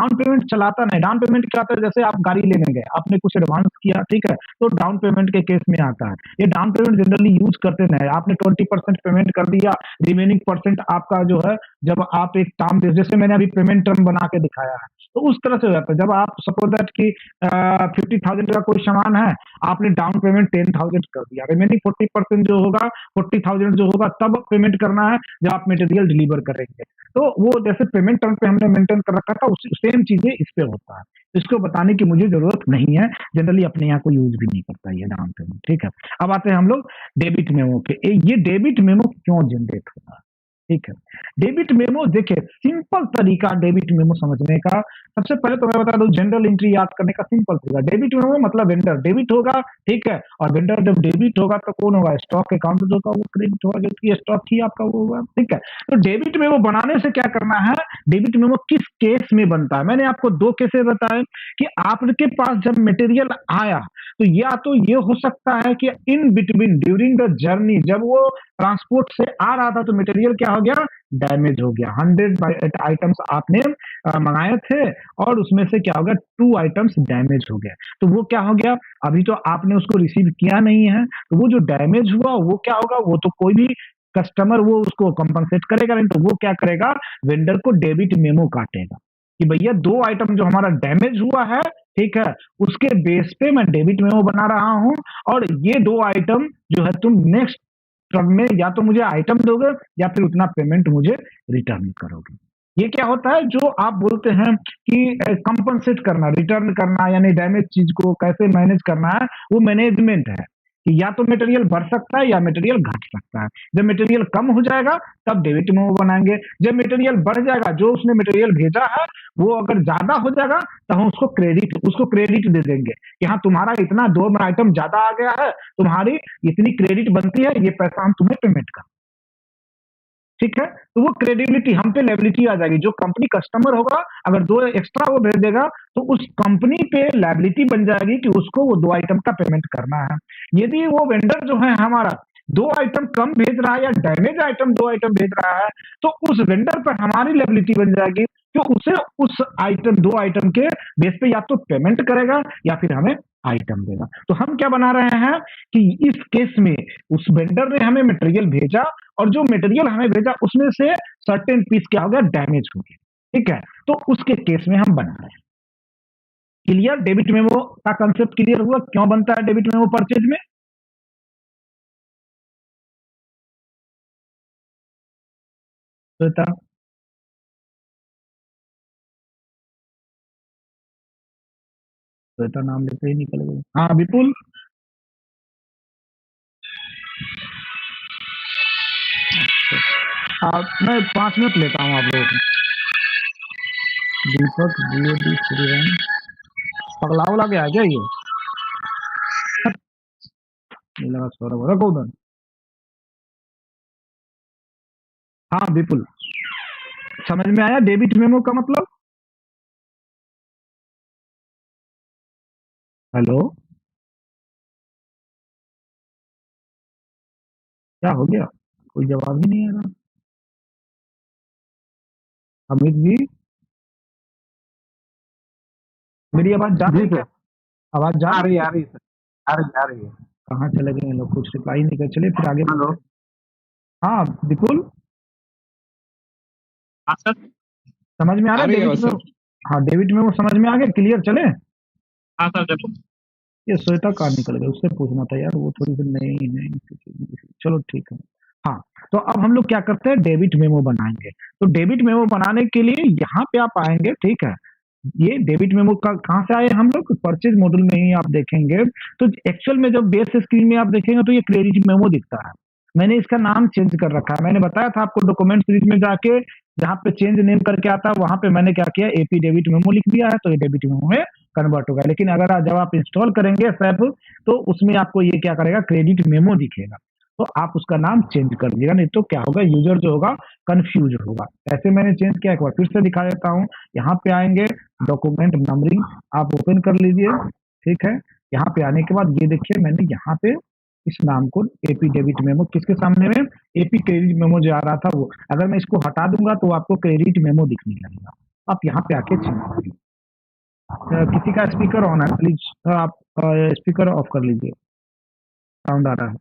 Down payment चलाता नहीं। Down payment क्या आता है, जैसे आप गाड़ी लेने गए, आपने कुछ एडवांस किया, ठीक है, तो डाउन पेमेंट के केस में आता है। ये डाउन पेमेंट जनरली यूज करते नहीं। आपने 20% पेमेंट कर दिया, रिमेनिंग परसेंट आपका जो है, जब आप एक टर्म, जैसे मैंने अभी पेमेंट टर्म बना के दिखाया है, तो उस तरह से हो जाता है। जब आप सपोज दैट कि 50,000 का कोई सामान है, आपने डाउन पेमेंट 10,000 कर दिया, रिमेनिंग 40% जो होगा, 40,000 जो होगा, तब पेमेंट करना है जब आप मटेरियल डिलीवर करेंगे। तो वो जैसे पेमेंट टर्म पे हमने मेंटेन कर रखा था, सेम चीजें इस पे होता है। इसको बताने की मुझे जरूरत नहीं है, जनरली अपने यहाँ कोई यूज भी नहीं करता ये डाउन पेमेंट, ठीक है। अब आते हैं हम लोग डेबिट मेमो पे। ये डेबिट मेमो क्यों जनरेट होता है, ठीक है। डेबिट मेमो देखिए, सिंपल तरीका डेबिट मेमो समझने का, सबसे पहले तो मैं बता दूं, जनरल एंट्री याद करने का सिंपल तरीका। डेबिट मेमो मतलब वेंडर डेबिट होगा, ठीक है, और वेंडर जब डेबिट होगा तो कौन होगा, स्टॉक अकाउंट होगा, वो क्रेडिट होगा, जो स्टॉक ही आपका वो होगा, ठीक है। तो डेबिट मेमो बनाने से क्या करना है, डेबिट मेमो किस केस में बनता है, मैंने आपको दो केसेस बताए कि आपके पास जब मटेरियल आया, तो या तो ये हो सकता है कि in between during the journey, जब वो ट्रांसपोर्ट से आ रहा था, तो मटेरियल क्या हो गया, डैमेज हो गया। 100 आइटम्स आपने मंगाए थे, और उसमें से क्या हो गया, 2 आइटम्स डैमेज हो गया। तो वो क्या हो गया, अभी तो आपने उसको रिसीव किया नहीं है, तो वो जो डैमेज हुआ वो क्या होगा, वो तो कोई भी कस्टमर वो उसको कंपनसेट करेगा नहीं, तो वो क्या करेगा, वेंडर को डेबिट मेमो काटेगा कि भैया 2 आइटम जो हमारा डैमेज हुआ है, ठीक है, उसके बेस पे मैं डेबिट मेमो बना रहा हूं, और ये 2 आइटम जो है तुम नेक्स्ट टर्म में या तो मुझे आइटम दोगे, या फिर उतना पेमेंट मुझे रिटर्न करोगे। ये क्या होता है, जो आप बोलते हैं कि कंपनसेट करना, रिटर्न करना, यानी डैमेज चीज को कैसे मैनेज करना है, वो मैनेजमेंट है कि या तो मटेरियल बढ़ सकता है या मटेरियल घट सकता है। जब मटेरियल कम हो जाएगा तब डेबिट मेमो बनाएंगे, जब मटेरियल बढ़ जाएगा, जो उसने मटेरियल भेजा है वो अगर ज्यादा हो जाएगा, तो हम उसको क्रेडिट दे देंगे कि हाँ, तुम्हारा इतना 2 आइटम ज्यादा आ गया है, तुम्हारी इतनी क्रेडिट बनती है, ये पैसा हम तुम्हें पेमेंट कर, ठीक है। तो वो क्रेडिबिलिटी हम पे, लायबिलिटी आ जाएगी। जो कंपनी कस्टमर होगा, अगर 2 एक्स्ट्रा वो भेज देगा, तो उस कंपनी पे लायबिलिटी बन जाएगी कि उसको वो 2 आइटम का पेमेंट करना है। यदि वो वेंडर जो है हमारा 2 आइटम कम भेज रहा है या डैमेज आइटम 2 आइटम भेज रहा है, तो उस वेंडर पर हमारी लायबिलिटी बन जाएगी, तो उसे उस आइटम 2 आइटम के बेस पे या तो पेमेंट करेगा या फिर हमें आइटम देगा। तो हम क्या बना रहे हैं कि इस केस में उस वेंडर ने हमें मटेरियल भेजा, और जो मटेरियल हमें भेजा उसमें से सर्टेन पीस क्या हो गया, डैमेज हो गया, ठीक है। तो उसके केस में हम बना रहे हैं। क्लियर, डेबिट मेमो का कंसेप्ट क्लियर हुआ, क्यों बनता है डेबिट मेमो परचेज में। श्वेता, श्वेता नाम लेते ही निकल गई। हाँ विपुल। मैं 5 मिनट लेता हूँ आप लोगों को। दीपक जीओडी श्रीराम, पगला उगला गया है क्या ये, नहीं लगा, सौरभ रखो उधर। हाँ विपुल, समझ में आया डेबिट मेमो का मतलब। हेलो, क्या हो गया, कोई जवाब ही नहीं आ रहा। अमित जी, मेरी आवाज जा रही जी है सर, क्या, आवाज जा आ रही रही है, है। आ रही है सर, आ रही है, आ रही है। कहाँ चले गए हैं लोग, कुछ रिप्लाई नहीं कर, चलिए फिर आगे हेलो। बढ़ते हैं। हाँ विपुल, हाँ सर, समझ में आ रहा आ है रही है डेबिट आवाज में। सर। हाँ डेबिट में वो समझ में आ गया, क्लियर चले। हाँ सर, देखो। ये श्वेता कहाँ निकल गया, उससे पूछना था यार, वो थोड़ी सी नहीं नहीं, चलो ठीक है। हाँ, तो अब हम लोग क्या करते हैं, डेबिट मेमो बनाएंगे। तो डेबिट मेमो बनाने के लिए यहाँ पे आप आएंगे, ठीक है। ये डेबिट मेमो का कहाँ से आए हम लोग, परचेज मॉड्यूल में ही आप देखेंगे। तो एक्चुअल में जब बेस स्क्रीन में आप देखेंगे तो ये क्रेडिट मेमो दिखता है। मैंने इसका नाम चेंज कर रखा है, मैंने बताया था आपको डॉक्यूमेंट सीरीज में जाके, जहाँ पे चेंज नेम करके आता है, वहां पे मैंने क्या किया, एपी डेबिट मेमो लिख दिया है, तो ये डेबिट मेमो में कन्वर्ट होगा। लेकिन अगर जब आप इंस्टॉल करेंगे SAP, तो उसमें आपको ये क्या करेगा, क्रेडिट मेमो दिखेगा। तो आप उसका नाम चेंज कर दीजिएगा, नहीं तो क्या होगा, यूजर जो होगा कंफ्यूज होगा। ऐसे मैंने चेंज किया, एक बार फिर से दिखा देता हूँ। यहाँ पे आएंगे, डॉक्यूमेंट नंबरिंग आप ओपन कर लीजिए, ठीक है। यहाँ पे आने के बाद ये देखिए, मैंने यहाँ पे इस नाम को एपी डेबिट मेमो, किसके सामने में, एपी क्रेडिट मेमो जो आ रहा था वो, अगर मैं इसको हटा दूंगा तो आपको क्रेडिट मेमो दिखने लगेगा। आप यहाँ पे आके चेंज करिए। किसी का स्पीकर ऑन है, प्लीज आप स्पीकर ऑफ कर लीजिए, साउंड आ रहा है।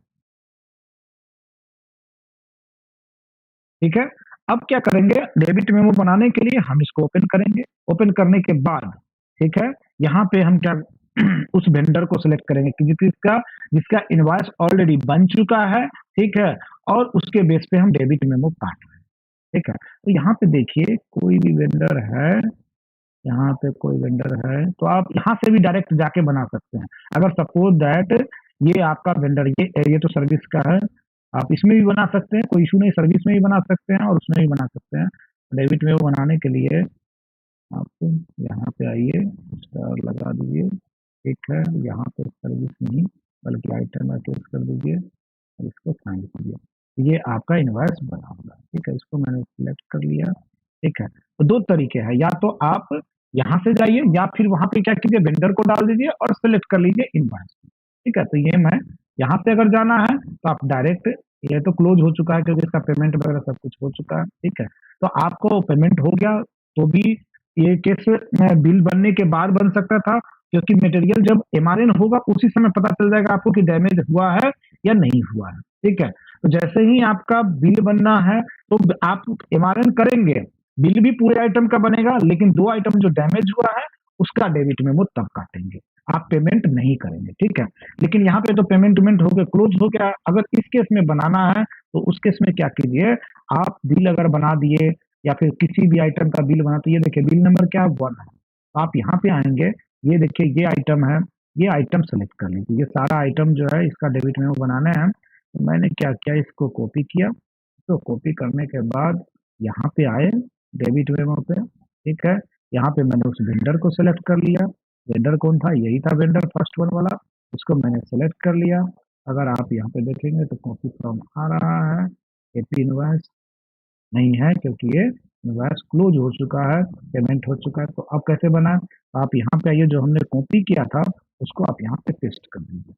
ठीक है, अब क्या करेंगे, डेबिट मेमो बनाने के लिए हम इसको ओपन करेंगे। ओपन करने के बाद ठीक है, यहाँ पे हम क्या उस वेंडर को सिलेक्ट करेंगे कि जिसका जिसका इनवॉइस ऑलरेडी बन चुका है, ठीक है, और उसके बेस पे हम डेबिट मेमो काट रहे हैं। ठीक है, तो यहाँ पे देखिए कोई भी वेंडर है, यहाँ पे कोई वेंडर है तो आप यहाँ से भी डायरेक्ट जाके बना सकते हैं। अगर सपोज दैट ये आपका वेंडर ये तो सर्विस का है, आप इसमें भी बना सकते हैं, कोई इशू नहीं, सर्विस में भी बना सकते हैं और उसमें भी बना सकते हैं। डेबिट में वो बनाने के लिए आप यहाँ पे आइए, स्टार लगा दीजिए। ठीक है, यहाँ पे सर्विस नहीं बल्कि आइटम अटैच कर दीजिए और इसको फाइंड कीजिए। ये आपका इनवॉइस बना होगा। ठीक है, इसको मैंने सिलेक्ट कर लिया। ठीक है, तो दो तरीके हैं, या तो आप यहाँ से जाइए या फिर वहां पे क्या कीजिए, वेंडर को डाल दीजिए और सिलेक्ट कर लीजिए इनवॉइस। ठीक है, तो ये मैं यहाँ पे अगर जाना है तो आप डायरेक्ट, ये तो क्लोज हो चुका है क्योंकि इसका पेमेंट वगैरह सब कुछ हो चुका है। ठीक है, तो आपको पेमेंट हो गया तो भी ये केस बिल बनने के बाद बन सकता था, क्योंकि मटेरियल जब एमआरएन होगा उसी समय पता चल जाएगा आपको कि डैमेज हुआ है या नहीं हुआ है। ठीक है, तो जैसे ही आपका बिल बनना है तो आप एमआरएन करेंगे, बिल भी पूरे आइटम का बनेगा, लेकिन 2 आइटम जो डैमेज हुआ है उसका डेबिट मेमो तब काटेंगे, आप पेमेंट नहीं करेंगे। ठीक है, लेकिन यहाँ पे तो पेमेंट वेमेंट हो गया, क्लोज हो गया। अगर इस केस में बनाना है तो उस केस में क्या कीजिए, आप बिल अगर बना दिए या फिर किसी भी आइटम का बिल बना, तो ये देखिए बिल नंबर क्या है, 1 है। आप यहाँ पे आएंगे, ये देखिए ये आइटम है, ये आइटम सेलेक्ट कर लीजिए। ये सारा आइटम जो है इसका डेबिट मेमो बनाना है। तो मैंने क्या किया, इसको कॉपी किया। तो कॉपी करने के बाद यहाँ पे आए डेबिट मेमो पे। ठीक है, यहाँ पे मैंने उस वेंडर को सिलेक्ट कर लिया। वेंडर कौन था, यही था वेंडर फर्स्ट वन वाला, उसको मैंने सेलेक्ट कर लिया। अगर आप यहाँ पे देखेंगे तो कॉपी फ्रॉम आ रहा है, एपी इनवॉइस नहीं है क्योंकि ये इनवॉइस क्लोज हो चुका है, पेमेंट हो चुका है। तो अब कैसे बना, आप यहाँ पे आइए, जो हमने कॉपी किया था उसको आप यहाँ पे पेस्ट कर दीजिए।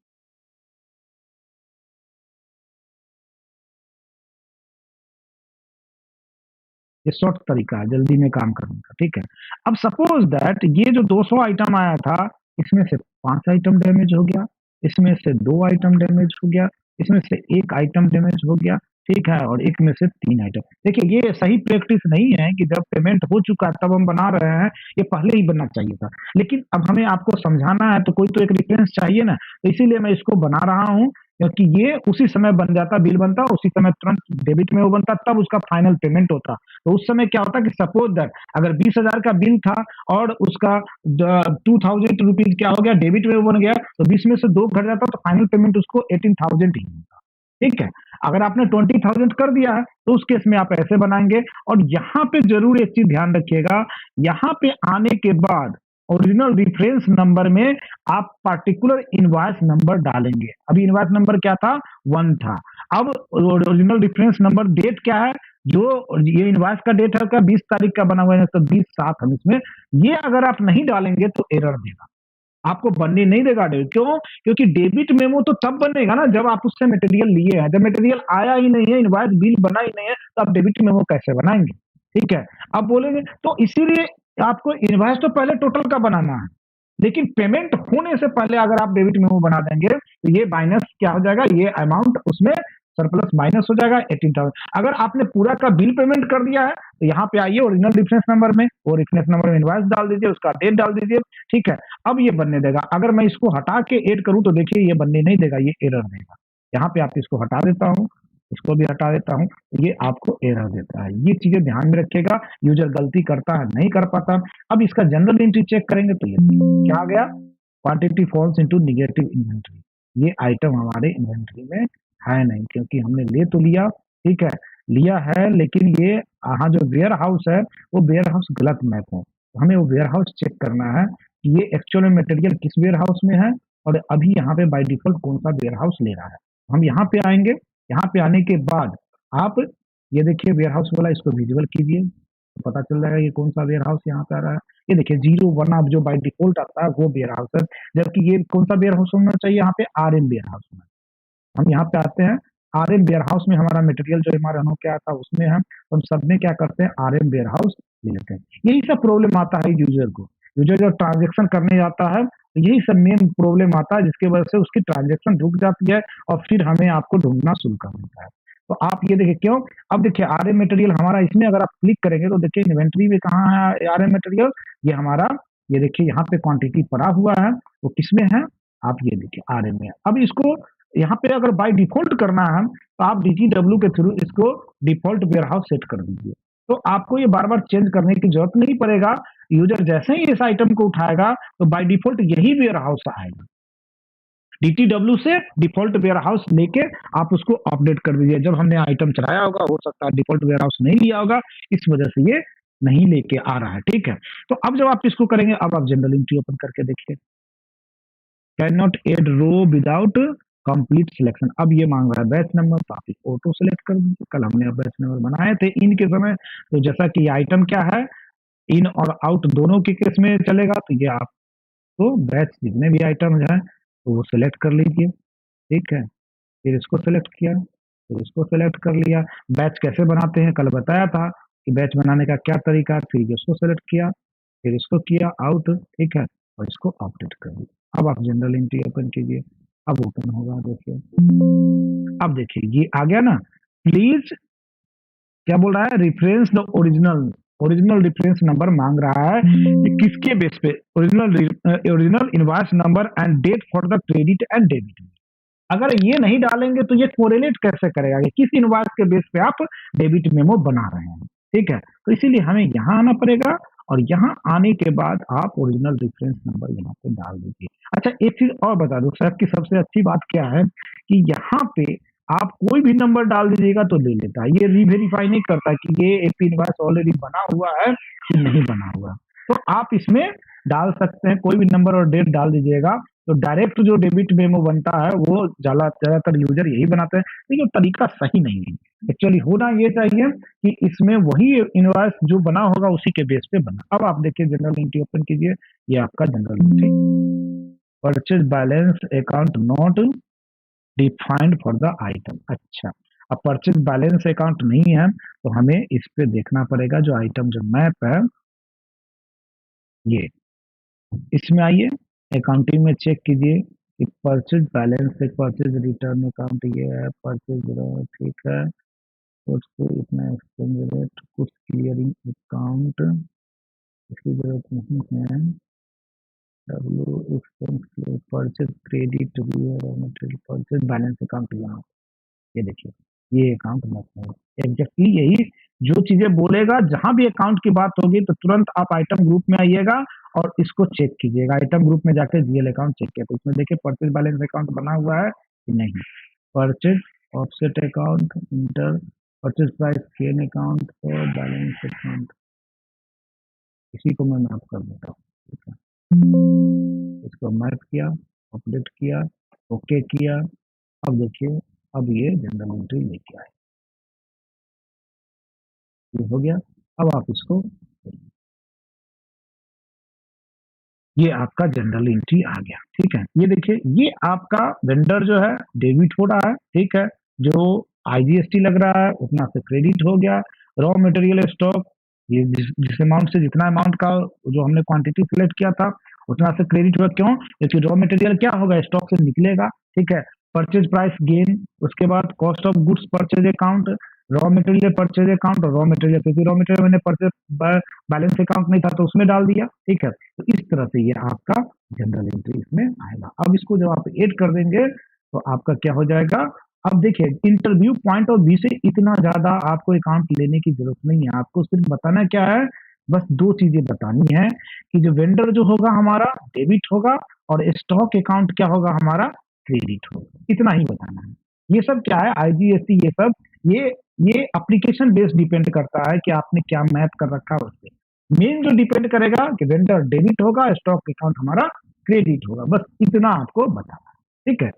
ये शॉर्ट तरीका है जल्दी में काम करने का। ठीक है, अब सपोज दैट ये जो 200 आइटम आया था, इसमें से 5 आइटम डैमेज हो गया, इसमें से 2 आइटम डैमेज हो गया, इसमें से 1 आइटम डैमेज हो गया। ठीक है, और एक में से 3 आइटम। देखिए ये सही प्रैक्टिस नहीं है कि जब पेमेंट हो चुका है तब हम बना रहे हैं, ये पहले ही बनना चाहिए था। लेकिन अब हमें आपको समझाना है तो कोई तो एक रेफरेंस चाहिए ना, तो इसीलिए मैं इसको बना रहा हूँ, क्योंकि ये उसी समय बन जाता, बिल बनता, उसी समय तुरंत डेबिट में वो बनता, तब उसका फाइनल पेमेंट होता। तो उस समय क्या होता कि सपोज दैट अगर 20,000 का बिल था और उसका 2,000 रुपीज क्या हो गया, डेबिट में बन गया, तो 20 में से 2 घट जाता तो फाइनल पेमेंट उसको 18,000 ही होता। ठीक है, अगर आपने 20,000 कर दिया है तो उस केस में आप ऐसे बनाएंगे। और यहाँ पे जरूर एक चीज ध्यान रखिएगा, यहाँ पे आने के बाद ओरिजिनल रिफरेंस नंबर में आप पर्टिकुलर इनवॉइस नंबर डालेंगे। अभी इनवॉइस नंबर क्या था, 1 था। अब ओरिजिनल रिफरेंस नंबर डेट क्या है, जो ये इनवॉइस का डेट है का 20 तारीख का बना हुआ है, तो 20/7 हम इसमें, ये अगर आप नहीं डालेंगे तो एरर देगा, आपको बनने नहीं देगा डेबिट। क्यों, क्योंकि डेबिट मेमो तो तब बनेगा ना जब आप उससे मटेरियल लिए हैं, जब मटेरियल आया ही नहीं है, इनवॉइस बिल बना ही नहीं है, तो आप डेबिट मेमो कैसे बनाएंगे। ठीक है, अब बोलेंगे तो इसीलिए आपको इनवॉइस तो पहले टोटल का बनाना है, लेकिन पेमेंट होने से पहले अगर आप डेबिट मेमो बना देंगे तो ये माइनस क्या हो जाएगा, ये अमाउंट उसमें सरप्लस माइनस हो जाएगा 18,000। अगर आपने पूरा का बिल पेमेंट कर दिया है तो यहाँ पे आइए ओरिजिनल रेफरेंस नंबर में, वो रेफरेंस नंबर में इनवॉइस डाल दीजिए, उसका डेट डाल दीजिए। ठीक है, अब ये बनने देगा। अगर मैं इसको हटा के ऐड करूं तो देखिए ये बनने नहीं देगा, ये एरर देगा। यहाँ पे आप इसको हटा देता हूँ, इसको भी हटा देता हूँ, तो ये आपको एरर देता है। ये चीजें ध्यान में रखिएगा, यूजर गलती करता है, नहीं कर पाता। अब इसका जनरल एंट्री चेक करेंगे तो ये क्या आ गया, quantity falls into negative inventory. ये आइटम हमारे इन्वेंट्री में है नहीं, क्योंकि हमने ले तो लिया, ठीक है, लिया है, लेकिन ये यहाँ जो वेयर हाउस है वो वेयर हाउस गलत मैप है। तो हमें वो वेयर हाउस चेक करना है कि ये एक्चुअल में मटेरियल किस वेयर हाउस में है और अभी यहाँ पे बाय डिफॉल्ट कौन सा वेयर हाउस ले रहा है। हम यहाँ पे आएंगे, यहाँ पे आने के बाद आप ये देखिए वेयर हाउस वाला, इसको विजुअल कीजिए तो पता चल जाएगा ये कौन सा वेयर हाउस यहाँ पे आ रहा है। ये देखिए 01 अब जो बाय डिफॉल्ट आता है वो वेयर हाउस है, जबकि ये कौन सा वेयर हाउस होना चाहिए, यहाँ पे RM वेयर हाउस में। हम यहाँ पे आते हैं, आरएम वेयर हाउस में हमारा मटेरियल जो हमारा हो क्या था उसमें हम सब में क्या करते हैं, आरएम वेयर हाउस ले लेते हैं। यही सब प्रॉब्लम आता है यूजर को। यूजर जब ट्रांजेक्शन करने जाता है तो यही सब मेन प्रॉब्लम आता है, जिसकी वजह से उसकी ट्रांजेक्शन रुक जाती है और फिर हमें आपको ढूंढना शुरू कर देता है। तो आप ये देखिए क्यों, अब देखिए आरएम मटेरियल हमारा इसमें अगर आप क्लिक करेंगे तो देखिए इन्वेंट्री में कहाँ है आरएम मटेरियल, ये हमारा, ये देखिए यहाँ पे क्वांटिटी पड़ा हुआ है, वो किसमें है, आप ये देखिए आरएम में। अब इसको यहाँ पे अगर बाय डिफॉल्ट करना है तो आप डीटीडब्ल्यू के थ्रू इसको डिफॉल्ट वेयरहाउस सेट कर दीजिए, तो आपको ये बार बार चेंज करने की जरूरत नहीं पड़ेगा। यूजर जैसे ही इस आइटम को उठाएगा तो बाय डिफॉल्ट यही वेयरहाउस आएगा। डीटीडब्ल्यू से डिफॉल्ट वेयरहाउस लेके आप उसको अपडेट कर दीजिए। जब हमने आइटम चढ़ाया होगा, हो सकता है डिफॉल्ट वेयरहाउस नहीं लिया होगा, इस वजह से ये नहीं लेके आ रहा है, ठीक है। तो अब जब आप इसको करेंगे, अब आप जनरल एंट्री ओपन करके देखिए, can not add row without complete selection. अब ये मांग रहा है बैच नंबर, तो आप इसको ऑटो सेलेक्ट कर दीजिए। कल हमने बैच नंबर बनाए थे इन के समय, तो जैसा कि आइटम क्या है, इन और आउट दोनों के केस में चलेगा, तो ये आपको बैच जितने भी आइटम है तो वो सिलेक्ट कर लीजिए, ठीक है। फिर इसको सेलेक्ट किया, फिर इसको सेलेक्ट कर लिया। बैच कैसे बनाते हैं कल बताया था कि बैच बनाने का क्या तरीका है, फिर इसको सेलेक्ट किया, फिर इसको किया आउट, ठीक है, और इसको अपडेट कर दिया। अब आप जनरल एंट्री ओपन कीजिए, अब ओपन होगा, देखिए, अब देखिए ये आ गया ना। प्लीज क्या बोल रहा है, reference the original, original reference number मांग रहा है कि किसके बेस पे, original invoice number and date for the credit and debit. अगर ये नहीं डालेंगे तो ये कोरिलेट कैसे करेगा कि किस इनवॉइस के बेस पे आप डेबिट मेमो बना रहे हैं, ठीक है। तो इसीलिए हमें यहाँ आना पड़ेगा और यहाँ आने के बाद आप ओरिजिनल रेफरेंस नंबर यहाँ पे डाल दीजिए। अच्छा एक चीज और बता दूं सर, की सबसे अच्छी बात क्या है कि यहाँ पे आप कोई भी नंबर डाल दीजिएगा तो ले लेता है, ये रीवेरीफाई नहीं करता कि ये एपी इनवॉइस ऑलरेडी बना हुआ है कि नहीं बना हुआ। तो आप इसमें डाल सकते हैं कोई भी नंबर और डेट डाल दीजिएगा, तो डायरेक्ट जो डेबिट मेमो बनता है वो ज्यादातर यूजर यही बनाते हैं, लेकिन तरीका सही नहीं है। एक्चुअली होना ये चाहिए कि इसमें वही इनवॉइस जो बना होगा उसी के बेस पे बना। अब आप देखिए जनरल एंट्री ओपन कीजिए, ये आपका general entry, purchase balance account not defined for the item. अच्छा, अब परचेज बैलेंस अकाउंट नहीं है तो हमें इस पे देखना पड़ेगा, जो आइटम जो मैप है ये, इसमें आइए अकाउंटिंग में चेक कीजिए कि परचेज बैलेंस से परचेज रिटर्न अकाउंट ये है, परचेज, ठीक है, उसको इतना एक्सचेंज रेट, कुछ क्लियरिंग अकाउंट इसकी जरूरत नहीं है, डब्ल्यू एक्सपेंस, परचेज क्रेडिट भी है, raw material, purchase balance account यहाँ, ये देखिए ये अकाउंट मत है। एग्जैक्टली यही जो चीजें बोलेगा, जहां भी अकाउंट की बात होगी तो तुरंत आप आइटम ग्रुप में आइएगा और इसको चेक कीजिएगा। आइटम ग्रुप में जाकर जीएल अकाउंट चेक किया तो इसमें देखिए परचेज बैलेंस अकाउंट बना हुआ है कि नहीं, purchase offset account, inter purchase price gain account और बैलेंस अकाउंट, इसी को मैं मैप कर देता हूँ, ठीक है। इसको मैप किया, अपडेट किया, ओके किया। अब देखिए, अब ये जनरल एंट्री लेके आए, ये हो गया। अब आप इसको, ये आपका जनरल एंट्री आ गया, ठीक है। ये देखिए ये आपका वेंडर जो है डेबिट हो रहा है, ठीक है, जो आईजीएसटी लग रहा है उतना से क्रेडिट हो गया। रॉ मटेरियल स्टॉक, ये जिस अमाउंट से जितना अमाउंट का जो हमने क्वांटिटी सिलेक्ट किया था उतना से क्रेडिट हुआ, क्यों, क्योंकि रॉ मटेरियल क्या होगा, स्टॉक से निकलेगा, ठीक है। परचेज प्राइस गेन, उसके बाद cost of goods purchase account, raw material purchase account और रॉ मटेरियल, क्योंकि रॉ मटेरियल मैंने परचेज बैलेंस अकाउंट नहीं था तो उसमें डाल दिया, ठीक है। तो इस तरह से ये आपका जनरल एंट्री इसमें आएगा। अब इसको जब आप ऐड कर देंगे तो आपका क्या हो जाएगा, अब देखिए इंटरव्यू पॉइंट ऑफ व्यू से इतना ज्यादा आपको अकाउंट लेने की जरूरत नहीं है, आपको सिर्फ बताना क्या है, बस दो चीजें बतानी है कि जो वेंडर जो होगा हमारा डेबिट होगा और स्टॉक अकाउंट क्या होगा हमारा क्रेडिट होगा, इतना ही बताना है। ये सब क्या है आईजीएसटी, ये सब ये एप्लीकेशन बेस्ड डिपेंड करता है कि आपने क्या मैप कर रखा है उससे। मेन जो डिपेंड करेगा कि वेंडर डेबिट होगा, स्टॉक अकाउंट हमारा क्रेडिट होगा, बस इतना आपको बताना है, ठीक है।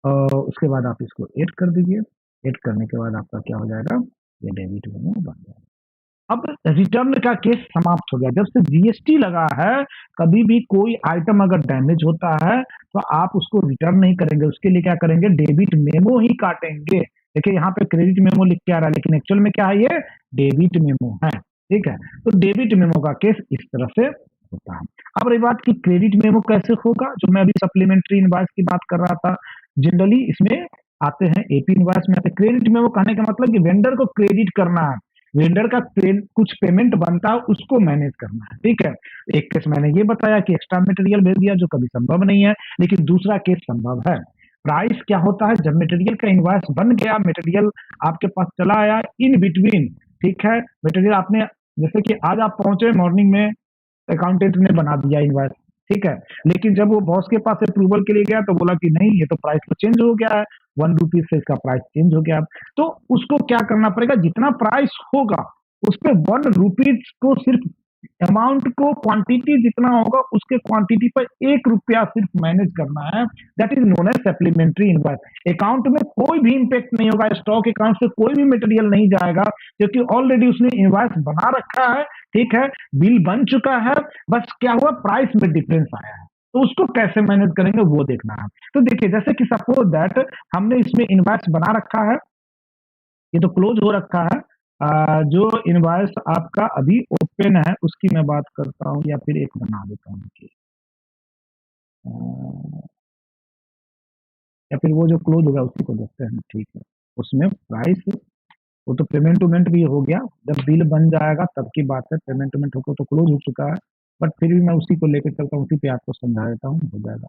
उसके बाद आप इसको ऐड कर दीजिए, ऐड करने के बाद आपका क्या हो जाएगा, ये डेबिट मेमो बन जाएगा। अब रिटर्न का केस समाप्त हो गया। जब से जीएसटी लगा है, कभी भी कोई आइटम अगर डैमेज होता है तो आप उसको रिटर्न नहीं करेंगे, उसके लिए क्या करेंगे, डेबिट मेमो ही काटेंगे। देखिए यहाँ पे क्रेडिट मेमो लिख के आ रहा है, लेकिन एक्चुअल में क्या है, ये डेबिट मेमो है, ठीक है। तो डेबिट मेमो का केस इस तरह से होता है। अब रही बात कि क्रेडिट मेमो कैसे होगा, जो मैं अभी सप्लीमेंट्री इनवॉइस की बात कर रहा था, जनरली इसमें आते हैं एपी इनवॉइस में आते हैं। क्रेडिट मेमो कहने का मतलब कि वेंडर को क्रेडिट करना है, वेंडर का कुछ पेमेंट बनता है उसको मैनेज करना है, ठीक है। एक केस मैंने ये बताया कि एक्स्ट्रा मटेरियल भेज दिया, जो कभी संभव नहीं है, लेकिन दूसरा केस संभव है। प्राइस क्या होता है, जब मटेरियल का इनवॉइस बन गया, मटेरियल आपके पास चला आया इन बिटवीन, ठीक है, मटेरियल आपने, जैसे कि आज आप पहुंचे मॉर्निंग में, अकाउंटेंट ने बना दिया इनवॉइस, ठीक है, लेकिन जब वो बॉस के पास अप्रूवल के लिए गया तो बोला कि नहीं, ये तो प्राइस तो चेंज हो गया है, 1 रुपीज से इसका प्राइस चेंज हो गया। तो उसको क्या करना पड़ेगा, जितना प्राइस होगा उस पे 1 रुपीज को सिर्फ अमाउंट को, क्वांटिटी जितना होगा उसके क्वांटिटी पर 1 रुपया सिर्फ मैनेज करना है। That is known as supplementary invoice. Account में कोई भी इंपैक्ट नहीं होगा, स्टॉक अकाउंट से कोई भी मटेरियल नहीं जाएगा, क्योंकि ऑलरेडी उसने इनवॉइस बना रखा है, ठीक है, बिल बन चुका है, बस क्या हुआ, प्राइस में डिफरेंस आया है, तो उसको कैसे मैनेज करेंगे वो देखना है। तो देखिए, जैसे कि सपोज दैट हमने इसमें इनवॉइस बना रखा है, ये तो क्लोज हो रखा है। जो इनवॉइस आपका अभी ओपन है उसकी मैं बात करता हूँ, या फिर एक बना देता हूँ कि या फिर वो जो क्लोज होगा उसी को देखते हैं, ठीक है। उसमें प्राइस, वो तो पेमेंट वेमेंट भी हो गया, जब बिल बन जाएगा तब की बात है, पेमेंट वेमेंट होगा तो क्लोज हो चुका है, बट फिर भी मैं उसी को लेकर चलता हूँ, उसी पे आपको समझा देता हूँ, हो जाएगा।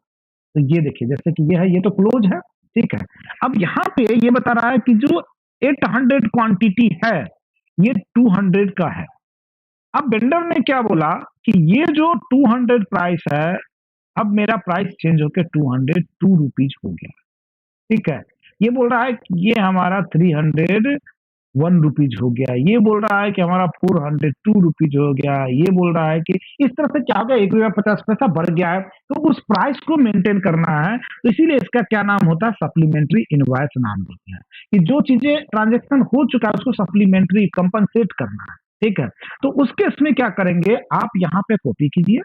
तो ये देखिए, जैसे कि ये है, ये तो क्लोज है, ठीक है। अब यहाँ पे ये बता रहा है कि जो 800 क्वांटिटी है ये 200 का है। अब वेंडर ने क्या बोला कि ये जो 200 प्राइस है, अब मेरा प्राइस चेंज होकर 202 रुपीज हो गया, ठीक है। ये बोल रहा है कि ये हमारा 301 रुपीज हो गया, ये बोल रहा है कि हमारा 402 रुपीज हो गया, ये बोल रहा है कि इस तरह से क्या हो गया, 1 रुपया 50 पैसा बढ़ गया है, तो उस प्राइस को मेंटेन करना है। तो इसीलिए इसका क्या नाम होता है, सप्लीमेंट्री इनवॉइस नाम देते हैं, कि जो चीजें ट्रांजेक्शन हो चुका है उसको सप्लीमेंट्री कंपनसेट करना है, ठीक है। तो उसके इसमें क्या करेंगे, आप यहाँ पे कॉपी कीजिए,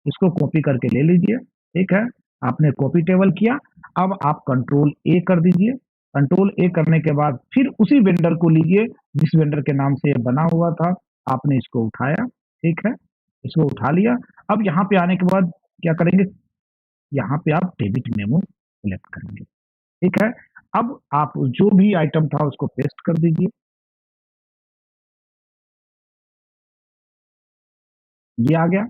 इसको कॉपी करके ले लीजिए, ठीक है। आपने कॉपी टेबल किया, अब आप कंट्रोल ए कर दीजिए। कंट्रोल ए करने के बाद फिर उसी वेंडर को लीजिए जिस वेंडर के नाम से ये बना हुआ था, आपने इसको उठाया, ठीक है, इसको उठा लिया। अब यहाँ पे आने के बाद क्या करेंगे, यहाँ पे आप डेबिट मेमो सिलेक्ट करेंगे, ठीक है। अब आप जो भी आइटम था उसको पेस्ट कर दीजिए, ये आ गया।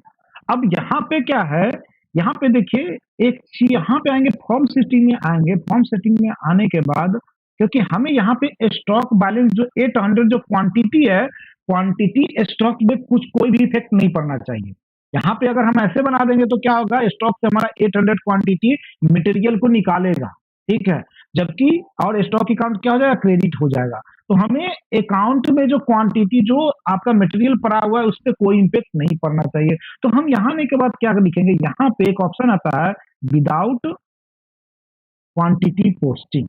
अब यहाँ पे क्या है, यहाँ पे देखिए एक चीज, यहाँ पे आएंगे फॉर्म सेटिंग में, आएंगे फॉर्म सेटिंग में आने के बाद, क्योंकि हमें यहाँ पे स्टॉक बैलेंस जो 800 जो क्वांटिटी है, क्वांटिटी स्टॉक में कुछ कोई भी इफेक्ट नहीं पड़ना चाहिए। यहाँ पे अगर हम ऐसे बना देंगे तो क्या होगा, स्टॉक से हमारा 800 क्वांटिटी मटेरियल को निकालेगा, ठीक है, जबकि और स्टॉक अकाउंट क्या हो जाएगा, क्रेडिट हो जाएगा। तो हमें अकाउंट में जो क्वांटिटी जो आपका मटेरियल पड़ा हुआ है उस पर कोई इम्पेक्ट नहीं पड़ना चाहिए। तो हम यहाँ आने के बाद क्या लिखेंगे, यहाँ पे एक ऑप्शन आता है विदाउट क्वांटिटी पोस्टिंग।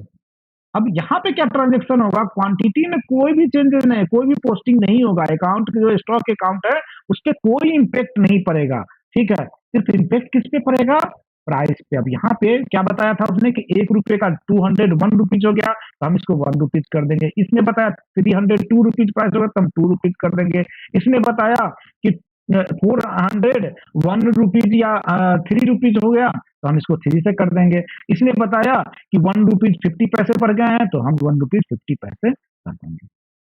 अब यहाँ पे क्या ट्रांजेक्शन होगा, क्वांटिटी में कोई भी चेंजेस नहीं, कोई भी पोस्टिंग नहीं होगा, अकाउंट के जो स्टॉक अकाउंट है उस पर कोई इम्पेक्ट नहीं पड़ेगा, ठीक है। सिर्फ इम्पेक्ट किस पे पड़ेगा, प्राइस पे। अब यहाँ पे क्या बताया था उसने कि 1 रुपए का 201 रुपीज हो गया, तो हम इसको 1 रुपीज कर देंगे। इसने बताया 302 रुपीज प्राइस होगा, तो हम 2 रुपीज कर देंगे। इसने बताया कि 401 रुपीज या 3 रुपीज हो गया, तो हम इसको 3 से कर देंगे। इसने बताया कि 1 रुपीज 50 पैसे पड़ गए हैं, तो हम 1 रुपीज 50 पैसे कर देंगे,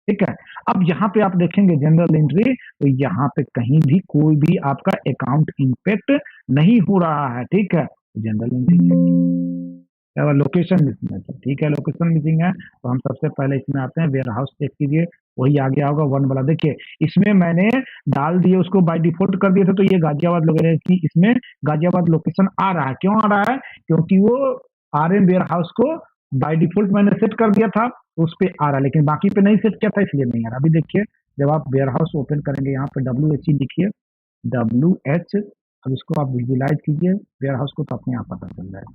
ठीक है। अब यहाँ पे आप देखेंगे जनरल एंट्री, तो यहाँ पे कहीं भी कोई भी आपका अकाउंट इम्पेक्ट नहीं हो रहा है, ठीक है। जनरल एंट्री लोकेशन मिसिंग है, तो ठीक है, लोकेशन मिसिंग है, तो हम सबसे पहले इसमें आते हैं, वेयर हाउस चेक कीजिए, वही आ गया होगा 1 वाला। देखिए इसमें मैंने डाल दिए, उसको बाय डिफॉल्ट कर दिए थे, तो ये गाजियाबाद लोग की इसमें गाजियाबाद लोकेशन आ रहा है। क्यों आ रहा है, क्योंकि वो RM वेयर हाउस को बाय डिफॉल्ट मैंने सेट कर दिया था, तो उस पे आ रहा है, लेकिन बाकी पे नहीं सेट किया था इसलिए नहीं आ रहा। अभी देखिए, जब आप वेयर हाउस ओपन करेंगे, यहाँ पे WHE लिखिए, WH, अब इसको आप विजुलाइज कीजिए वेयर हाउस को, तो अपने आप पता चल जाएगा।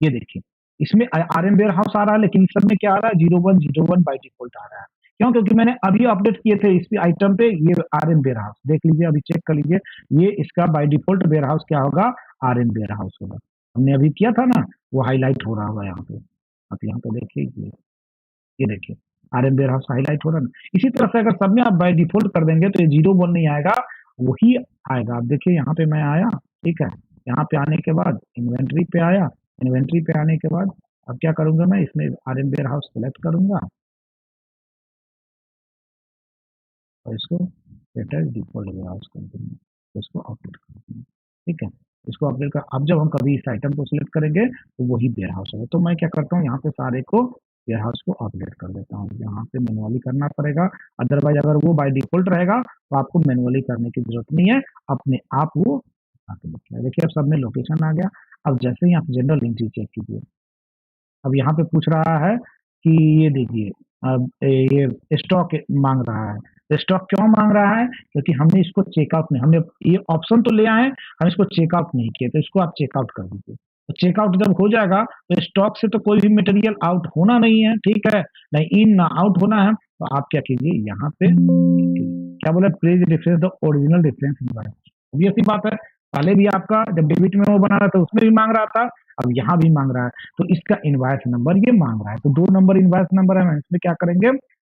ये देखिए, इसमें RM वेयर हाउस आ रहा है, लेकिन इस सब में क्या आ रहा है, 0101 बाय डिफॉल्ट आ रहा है। क्यों, क्योंकि मैंने अभी अपडेट किए थे इस आइटम पे, ये RM वेयर हाउस देख लीजिए, अभी चेक कर लीजिए, ये इसका बाय डिफॉल्ट वेयर हाउस क्या होगा, RM वेयर हाउस होगा। हमने अभी किया था ना, वो हाईलाइट हो रहा होगा यहाँ पे। आप यहाँ पे देखिए ये देखिए आरएम वेयर हाउस हाईलाइट हो रहा है ना। इसी तरह से अगर सब में आप बाय डिफॉल्ट कर देंगे तो ये 0 1 नहीं आएगा, वही आएगा। आप देखिए यहाँ पे मैं आया, ठीक है, यहाँ पे आने के बाद इन्वेंट्री पे आया, इन्वेंट्री पे आने के बाद अब क्या करूंगा मैं, इसमें आरएम वेयर हाउस सेलेक्ट करूंगा और इसको set as default warehouse कर दूंगा, इसको अपडेट कर दूंगा, ठीक है। इसको अपडेट कर, अब जब हम कभी इस आइटम को सिलेक्ट करेंगे तो वही वेयर हाउस होगा। तो मैं क्या करता हूँ, यहाँ पे सारे को वेयर हाउस को अपडेट कर देता हूँ। यहाँ पे मैनुअली करना पड़ेगा, अदरवाइज अगर वो बाय डिफॉल्ट रहेगा तो आपको मैनुअली करने की जरूरत नहीं है, अपने आप वो आके लिखेगा। देखिए अब सब में लोकेशन आ गया। अब जैसे ही आप जनरल एंट्री चेक कीजिए, अब यहाँ पे पूछ रहा है कि ये देखिए अब ये स्टॉक मांग रहा है। स्टॉक क्यों मांग रहा है? क्योंकि हमने इसको चेकआउट नहीं, हमने ये ऑप्शन तो ले आए, हम इसको चेकआउट नहीं किए, तो इसको आप चेकआउट कर दीजिए। तो चेकआउट जब हो जाएगा तो स्टॉक से तो कोई भी मटेरियल आउट होना नहीं है, ठीक है, नहीं इन ना आउट होना है। तो आप क्या कीजिए, यहाँ पे क्या बोला, please reference the original reference number. अब ये सी बात है, पहले भी आपका जब डेबिट में वो बना रहा था उसमें भी मांग रहा था, अब यहाँ भी मांग रहा है, तो इसका इनवॉइस नंबर ये मांग रहा है। तो 2 नंबर इनवॉइस नंबर है, हम इसमें क्या करेंगे,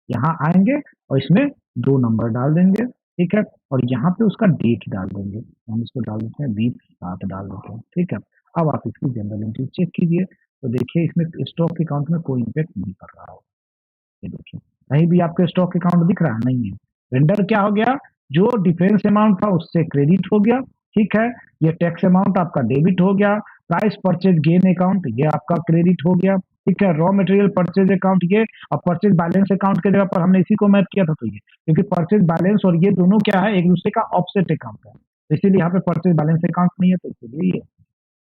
यहाँ आएंगे और इसमें 2 नंबर डाल देंगे, ठीक है, और यहाँ पे उसका डेट डाल देंगे, हम इसको डाल देते हैं 20/7 डाल देते हैं, ठीक है। अब आप इसकी जनरल एंट्री चेक कीजिए, तो देखिए इसमें स्टॉक अकाउंट में कोई इम्पैक्ट नहीं कर रहा हो। ये देखिए कहीं भी आपके स्टॉक अकाउंट दिख रहा है? नहीं है। वेंडर क्या हो गया, जो डिफरेंस अमाउंट था उससे क्रेडिट हो गया, ठीक है, ये टैक्स अमाउंट आपका डेबिट हो गया, प्राइस परचेज गेन अकाउंट ये आपका क्रेडिट हो गया, ठीक है, रॉ मटेरियल परचेज अकाउंट ये, और परचेज बैलेंस अकाउंट के जगह पर हमने इसी को मैप किया था, तो ये क्योंकि परचेज बैलेंस और ये दोनों क्या है, एक दूसरे का ऑफसेट अकाउंट है, तो इसीलिए यहाँ पे परचेज बैलेंस अकाउंट नहीं है, तो इसीलिए ये,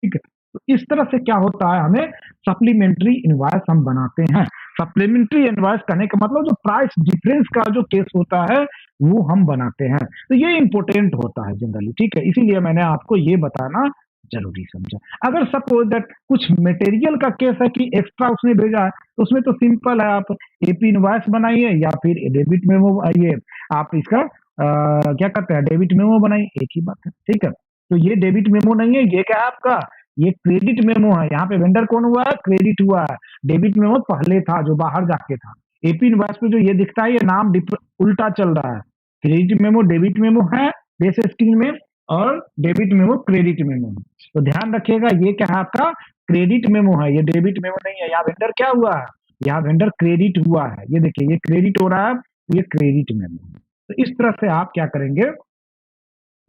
ठीक है। तो इस तरह से क्या होता है, हमें सप्लीमेंट्री इनवॉइस हम बनाते हैं। सप्लीमेंट्री इनवॉइस करने का मतलब जो प्राइस डिफरेंस का जो केस होता है वो हम बनाते हैं, तो ये इंपॉर्टेंट होता है जनरली, ठीक है, इसीलिए मैंने आपको ये बताना जरूरी समझा। अगर सपोज दैट कुछ मटेरियल का केस है कि एक्स्ट्रा उसने भेजा है, तो उसमें तो सिंपल है, आप एपी इनवॉइस बनाइए या फिर डेबिट मेमो, ये आप इसका क्या कहते हैं, डेबिट मेमो बनाइए, एक ही बात है, ठीक है। तो ये डेबिट मेमो नहीं है, ये क्या है आपका, ये क्रेडिट मेमो है। यहाँ पे वेंडर कौन हुआ है, क्रेडिट हुआ है। डेबिट मेमो पहले था जो बाहर जाके था। एपी इनवॉइस पे जो ये दिखता है, ये नाम उल्टा चल रहा है। क्रेडिट मेमो डेबिट मेमो है बेस स्कीम में, और डेबिट मेमो क्रेडिट मेमो है। तो ध्यान रखिएगा, ये क्या है आपका, क्रेडिट मेमो है, ये डेबिट मेमो नहीं है। यहाँ वेंडर क्या हुआ है, यहाँ वेंडर क्रेडिट हुआ है, ये देखिए ये क्रेडिट हो रहा है, ये क्रेडिट मेमो है। तो इस तरह से आप क्या करेंगे,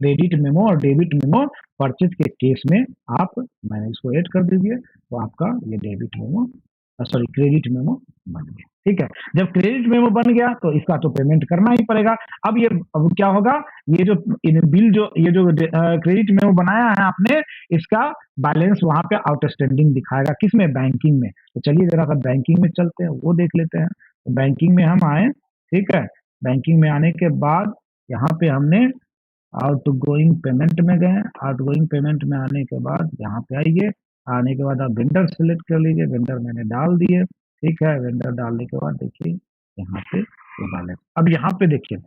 क्रेडिट मेमो और डेबिट मेमो परचेज के केस में आप, मैंने इसको ऐड कर दीजिए, तो आपका ये debit memo, sorry credit memo बन गया, ठीक है। जब क्रेडिट मेमो बन गया तो इसका तो पेमेंट करना ही पड़ेगा। अब ये अब क्या होगा, ये जो बिल जो ये जो क्रेडिट मेमो बनाया है आपने, इसका बैलेंस वहां पे आउटस्टैंडिंग दिखाएगा, किसमें, बैंकिंग में। तो चलिए जरा सा बैंकिंग में चलते हैं, वो देख लेते हैं। तो बैंकिंग में हम आए, ठीक है, बैंकिंग में आने के बाद यहाँ पे हमने आउट गोइंग पेमेंट में गए, आउट गोइंग पेमेंट में आने के बाद यहाँ पे आइए, आने के बाद आप वेंडर सेलेक्ट कर लीजिए, वेंडर मैंने डाल दिए, ठीक है, वेंडर डालने के बाद देखिए यहाँ पे ये बैलेंस। अब यहाँ पे देखिए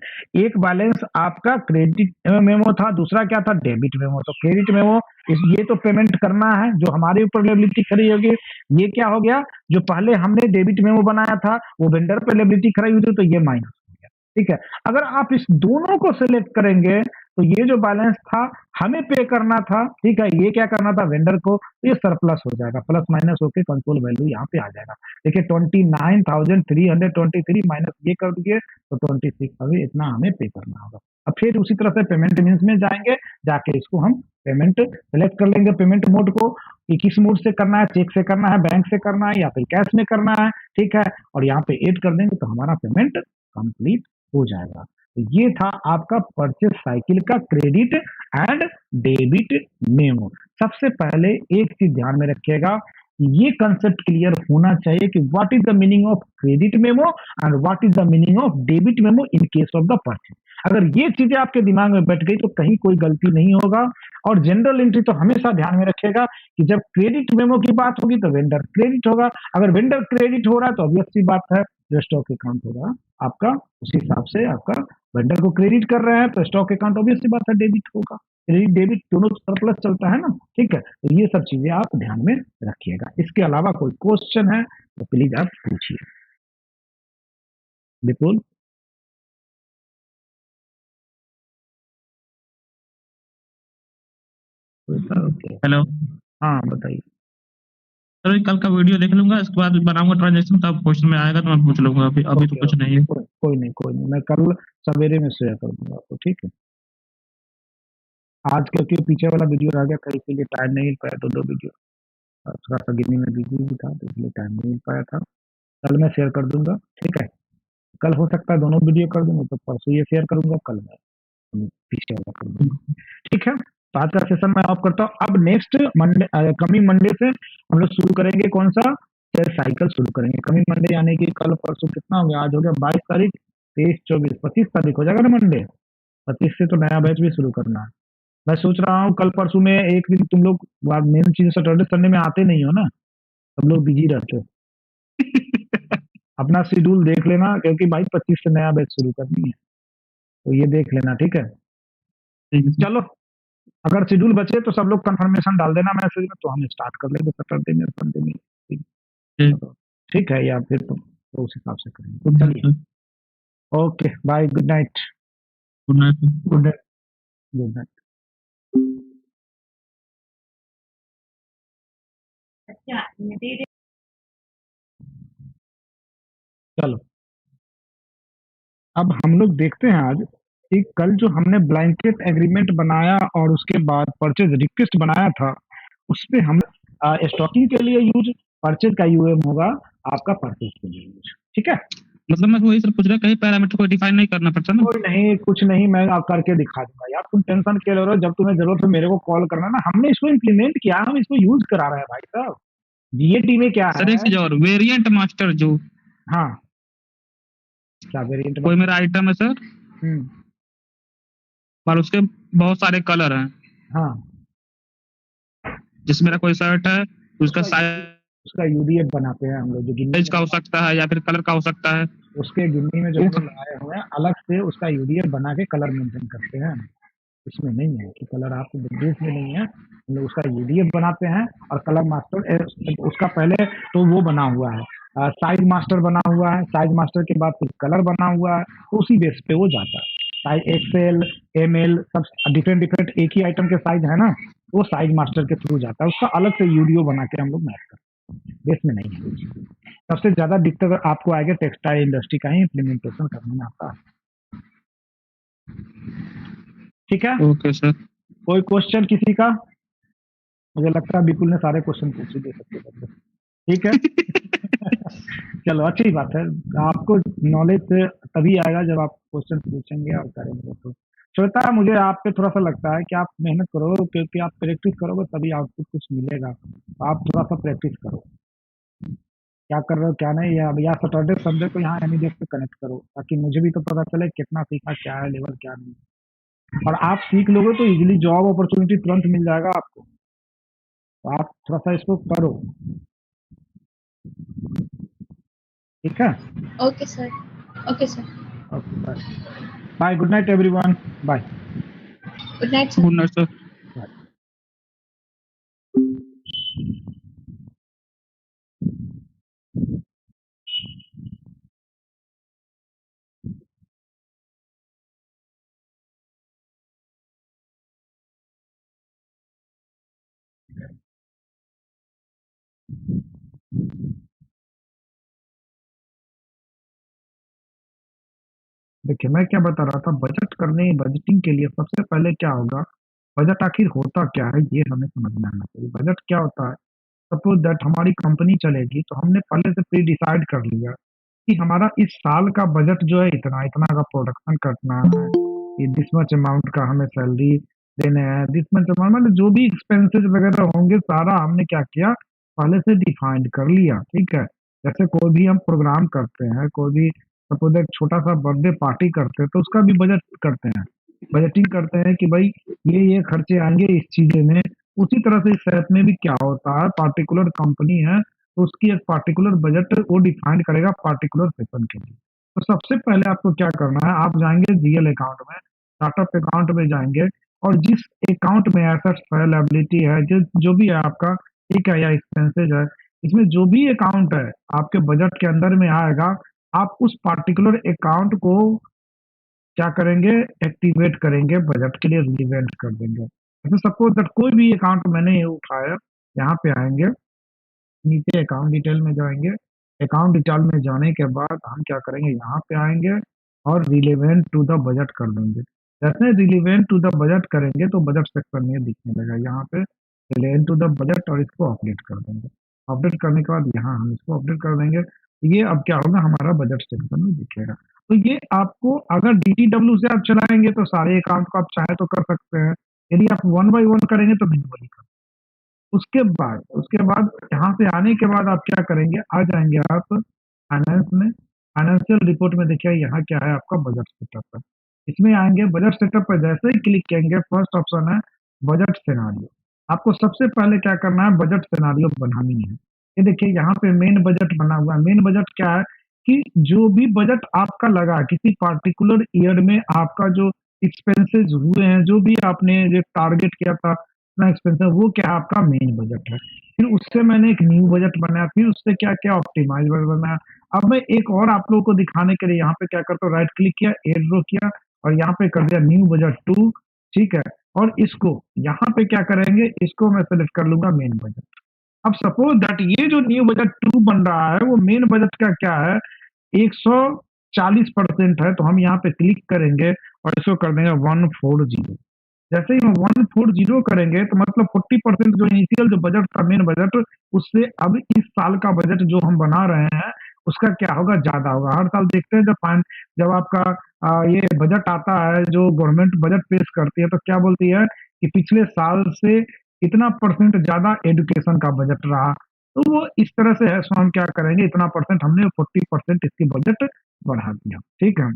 एक बैलेंस आपका क्रेडिट मेमो था, दूसरा क्या था, डेबिट मेमो। तो क्रेडिट मेमो ये तो पेमेंट करना है, जो हमारे ऊपर लेबिलिटी खड़ी होगी। ये क्या हो गया, जो पहले हमने डेबिट मेमो बनाया था वो वेंडर पे लेबिलिटी खड़ी हुई थी, तो ये माइनस हो गया, ठीक है। अगर आप इस दोनों को सिलेक्ट करेंगे तो ये जो बैलेंस था हमें पे करना था, ठीक है, ये क्या करना था वेंडर को, तो ये सरप्लस हो जाएगा, प्लस माइनस होके कंट्रोल वैल्यू यहाँ पे आ जाएगा। देखिए 29,323 माइनस ये कर दिए तो 26, अभी इतना हमें पे करना होगा। अब फिर उसी तरह से पेमेंट मीन्स में जाएंगे, जाके इसको हम पेमेंट सेलेक्ट कर लेंगे, पेमेंट मोड को कि किस मोड से करना है, चेक से करना है, बैंक से करना है या फिर कैश में करना है, ठीक है, और यहाँ पे ऐड कर देंगे तो हमारा पेमेंट कंप्लीट हो जाएगा। तो ये था आपका परचेज साइकिल का क्रेडिट एंड डेबिट मेमो। सबसे पहले एक चीज ध्यान में रखिएगा, ये कंसेप्ट क्लियर होना चाहिए कि what is the meaning of credit memo and what is the meaning of debit memo in case of the purchase. अगर ये चीजें आपके दिमाग में बैठ गई तो कहीं कोई गलती नहीं होगा। और जनरल एंट्री तो हमेशा ध्यान में रखिएगा कि जब क्रेडिट मेमो की बात होगी तो वेंडर क्रेडिट होगा, अगर वेंडर क्रेडिट हो रहा है तो ऑब्वियस सी बात है जो स्टॉक अकाउंट होगा आपका उसी हिसाब से आपका वेंडर को क्रेडिट कर रहे हैं तो स्टॉक अकाउंट ऑब्वियस सी बात है डेबिट होगा, क्रेडिट डेबिट दोनों सरप्लस चलता है ना, ठीक है। तो ये सब चीजें आप ध्यान में रखिएगा। इसके अलावा कोई क्वेश्चन है तो प्लीज आप पूछिए। विपुल, ओके, हेलो हाँ बताइए। सर, कल का वीडियो देख लूंगा, इसके बाद बनाऊंगा ट्रांजेक्शन, तब क्वेश्चन में आएगा तो मैं पूछ लूंगा। अभी अभी तो ओके कुछ ओके, नहीं है। कोई नहीं, मैं कल सवेरे में शेयर कर दूंगा आपको, ठीक है। आज क्योंकि पीछे वाला वीडियो रह गया, कल के लिए टाइम नहीं मिल पाया, तो 2 वीडियो थोड़ा सा गिनने में बिजी भी था, तो इसलिए टाइम नहीं मिल पाया था। कल मैं शेयर कर दूंगा, ठीक है। कल हो सकता है दोनों वीडियो कर दूंगा, तो परसों ये शेयर करूंगा, कल मैं पीछे वाला कर दूंगा, ठीक है। तो आज का सेशन मैं ऑफ करता हूँ। अब नेक्स्ट मंडे, कमिंग मंडे से हम लोग शुरू करेंगे कौन सा शेयर साइकिल शुरू करेंगे। कमिंग मंडे यानी कि कल परसों कितना हो गया, आज हो गया 22 तारीख, 23, 24, 25 तारीख हो जाएगा ना मंडे। 25 से तो नया बैच भी शुरू करना है। मैं सोच रहा हूँ कल परसों में एक दिन तुम लोग, मेन चीज सैटरडे संडे में आते नहीं हो ना, सब लोग बिजी रहते हो। अपना शेड्यूल देख लेना, क्योंकि भाई 25 से नया बैच शुरू करनी है, तो ये देख लेना, ठीक है। ठीक है सर। चलो, अगर शेड्यूल बचे तो सब लोग कंफर्मेशन डाल देना मैसेज में, तो हम स्टार्ट कर लेंगे सैटरडे में, संडे में, ठीक ठीक ठीक है। या फिर तो उस हिसाब से करेंगे, तो गुड नाइट चलिए, sir. Okay bye, good night. Good night sir. Good night, good night. चलो, अब हम लोग देखते हैं आज कि कल जो हमने ब्लैंकेट एग्रीमेंट बनाया और उसके बाद परचेज रिक्वेस्ट बनाया था, उस पे हम स्टॉकिंग के लिए यूज, परचेज का यूएम होगा आपका परचेज के लिए यूज, ठीक है। मतलब मैं वही सर पूछ रहा, कहीं पैरामीटर को डिफाइन नहीं करना पड़ता ना? कोई नहीं, कुछ नहीं, मैं आप करके दिखा दूंगा यार, तुम टेंशन क्यों ले रहे हो। जब तुम्हें जरूरत हो मेरे को कॉल करना ना, हमने इसको इम्प्लीमेंट किया, हम इसको यूज करा रहे हैं भाई साहब। जीएटी में क्या सर एक है, चीज और, वेरिएंट मास्टर जो हाँ, क्या वेरिएंट कोई मेरा आइटम है सर, हम्म, और उसके बहुत सारे कलर हैं। हाँ, जिसमें मेरा कोई शर्ट है, उसका उसका साइज उसका यूडीएफ बनाते हैं हम लोग, जो गिन्नी में का हो सकता है या फिर कलर का हो सकता है। उसके गिन्नी में जो हम लोग लगाए हुए हैं, अलग से उसका यूडीएफ बना के कलर मेंटेन करते हैं। इसमें नहीं है कि कलर आपको बेस में नहीं है, हम लोग उसका यूडीएफ बनाते हैं। और कलर मास्टर उसका पहले तो वो बना हुआ है, साइज मास्टर बना हुआ है, साइज मास्टर के बाद फिर कलर बना हुआ है, तो उसी बेस पे वो जाता है। साइज एक्सएल, एमएल, सब डिफरेंट डिफरेंट एक ही आइटम के साइज है ना, वो साइज मास्टर के थ्रू जाता है, उसका अलग से यूडीओ बना के हम लोग मैच करते हैं, बेस में नहीं है। सबसे ज्यादा दिक्कत आपको आएगा टेक्सटाइल इंडस्ट्री का ही इम्प्लीमेंटेशन करने में आता है, ठीक है। Okay sir. कोई क्वेश्चन किसी का? मुझे लगता है विपुल ने सारे क्वेश्चन पूछ ही दे सकते हैं, ठीक है। चलो, अच्छी बात है। आपको नॉलेज तभी आएगा जब आप क्वेश्चन पूछेंगे और करेंगे। तो श्वेता, मुझे आप पे थोड़ा सा लगता है कि आप मेहनत करो, क्योंकि आप प्रैक्टिस करोगे तभी आउटपुट कुछ मिलेगा। तो आप थोड़ा सा प्रैक्टिस करो, क्या कर रहे हो क्या नहीं, या सैटरडे संडे को यहाँ एनी डेट पे कनेक्ट करो, ताकि मुझे भी तो पता चले कितना सीखा, क्या है लेवल, क्या नहीं। और आप सीख लोगे तो इजीली जॉब अपॉर्चुनिटी तुरंत मिल जाएगा आपको। तो आप थोड़ा सा इसको करो, ठीक है। Okay sir, okay sir. Okay, bye bye, good night everyone, bye good night sir. Good night sir. Bye. देखिए, मैं क्या बता रहा था, बजटिंग के लिए सबसे पहले क्या होगा, बजट आखिर होता क्या है ये हमें समझ में आना चाहिए। बजट क्या होता है? सपोज दैट हमारी कंपनी चलेगी, तो हमने पहले से प्री डिसाइड कर लिया कि हमारा इस साल का बजट जो है इतना इतना का प्रोडक्शन करना है, ये दिस मच अमाउंट का हमें सैलरी देने हैं, दिस मच अमाउंट, मतलब जो भी एक्सपेंसेस वगैरह होंगे सारा हमने क्या किया, पहले से डिफाइंड कर लिया, ठीक है। जैसे कोई भी हम प्रोग्राम करते हैं, कोई भी सपोज एक छोटा सा बर्थडे पार्टी करते हैं, तो उसका भी बजट करते हैं, बजटिंग करते हैं कि भाई ये खर्चे आएंगे इस चीजें में। उसी तरह से इस ऐप में भी क्या होता है, पार्टिकुलर कंपनी है तो उसकी एक पार्टिकुलर बजट वो डिफाइन करेगा पार्टिकुलर सेशन के लिए। तो सबसे पहले आपको क्या करना है, आप जाएंगे जीएल अकाउंट में, स्टार्टअप अकाउंट में जाएंगे, और जिस अकाउंट में एसेट्स है, लायबिलिटी है, जो भी है आपका, ठीक है, या एक्सपेंसेज है, इसमें जो भी अकाउंट है आपके बजट के अंदर में आएगा, आप उस पार्टिकुलर अकाउंट को क्या करेंगे, एक्टिवेट करेंगे, बजट के लिए रिलीवेंट कर देंगे। जैसे सपोज दैट कोई भी अकाउंट मैंने ये उठाया, यहाँ पे आएंगे, नीचे अकाउंट डिटेल में जाएंगे, अकाउंट डिटेल में जाने के बाद हम क्या करेंगे, यहाँ पे आएंगे और रिलेवेंट टू द बजट कर देंगे। जैसे रिलेवेंट टू द बजट करेंगे तो बजट सेक्शन में दिखने लगा, यहाँ पे रिलेवेंट टू द बजट, और इसको अपडेट कर देंगे। अपडेट करने के बाद यहाँ हम इसको अपडेट कर देंगे, ये अब क्या होगा, हमारा बजट सेक्शन में दिखेगा। तो ये आपको अगर डीटीडब्ल्यू से आप चलाएंगे तो सारे अकाउंट को आप चाहे तो कर सकते हैं, यदि आप वन बाई वन करेंगे तो मैन्युअली कर। उसके बाद यहाँ से आने के बाद आप क्या करेंगे, आ जाएंगे आप फाइनेंस में, फाइनेंशियल रिपोर्ट में देखिए यहाँ क्या है, आपका बजट सेटअप है। इसमें आएंगे, बजट सेटअप पर जैसे ही क्लिक करेंगे, फर्स्ट ऑप्शन है बजट सिनेरियो। आपको सबसे पहले क्या करना है, बजट सिनेरियो बनानी है। ये देखिए यहाँ पे मेन बजट बना हुआ है। मेन बजट क्या है कि जो भी बजट आपका लगा किसी पार्टिकुलर ईयर में, आपका जो एक्सपेंसेस हुए हैं, जो भी आपने जो टारगेट किया था अपना एक्सपेंसेस, वो क्या है, आपका मेन बजट है। फिर उससे मैंने एक न्यू बजट बनाया, फिर उससे क्या क्या ऑप्टिमाइज बजट बनाया। अब मैं एक और आप लोगों को दिखाने के लिए यहाँ पे क्या करता हूँ, राइट क्लिक किया, एड ड्रॉ किया, और यहाँ पे कर दिया न्यू बजट 2, ठीक है। और इसको यहाँ पे क्या करेंगे, इसको मैं सेलेक्ट कर लूंगा मेन बजट। अब सपोज दैट ये जो न्यू बजट 2 बन रहा है, वो मेन बजट का क्या है, 140% है। तो हम यहाँ पे क्लिक करेंगे और इसको कर देंगे 140। जैसे ही हम 140 करेंगे तो मतलब 40% जो इनिशियल जो बजट था, मेन बजट, उससे अब इस साल का बजट जो हम बना रहे हैं उसका क्या होगा, ज्यादा होगा। हर साल देखते हैं जब आपका ये बजट आता है, जो गवर्नमेंट बजट पेश करती है, तो क्या बोलती है कि पिछले साल से इतना परसेंट ज्यादा एजुकेशन का बजट रहा। तो वो इस तरह से है। सो हम क्या करेंगे, इतना परसेंट, हमने 40% इसकी बजट बढ़ा दिया, ठीक है।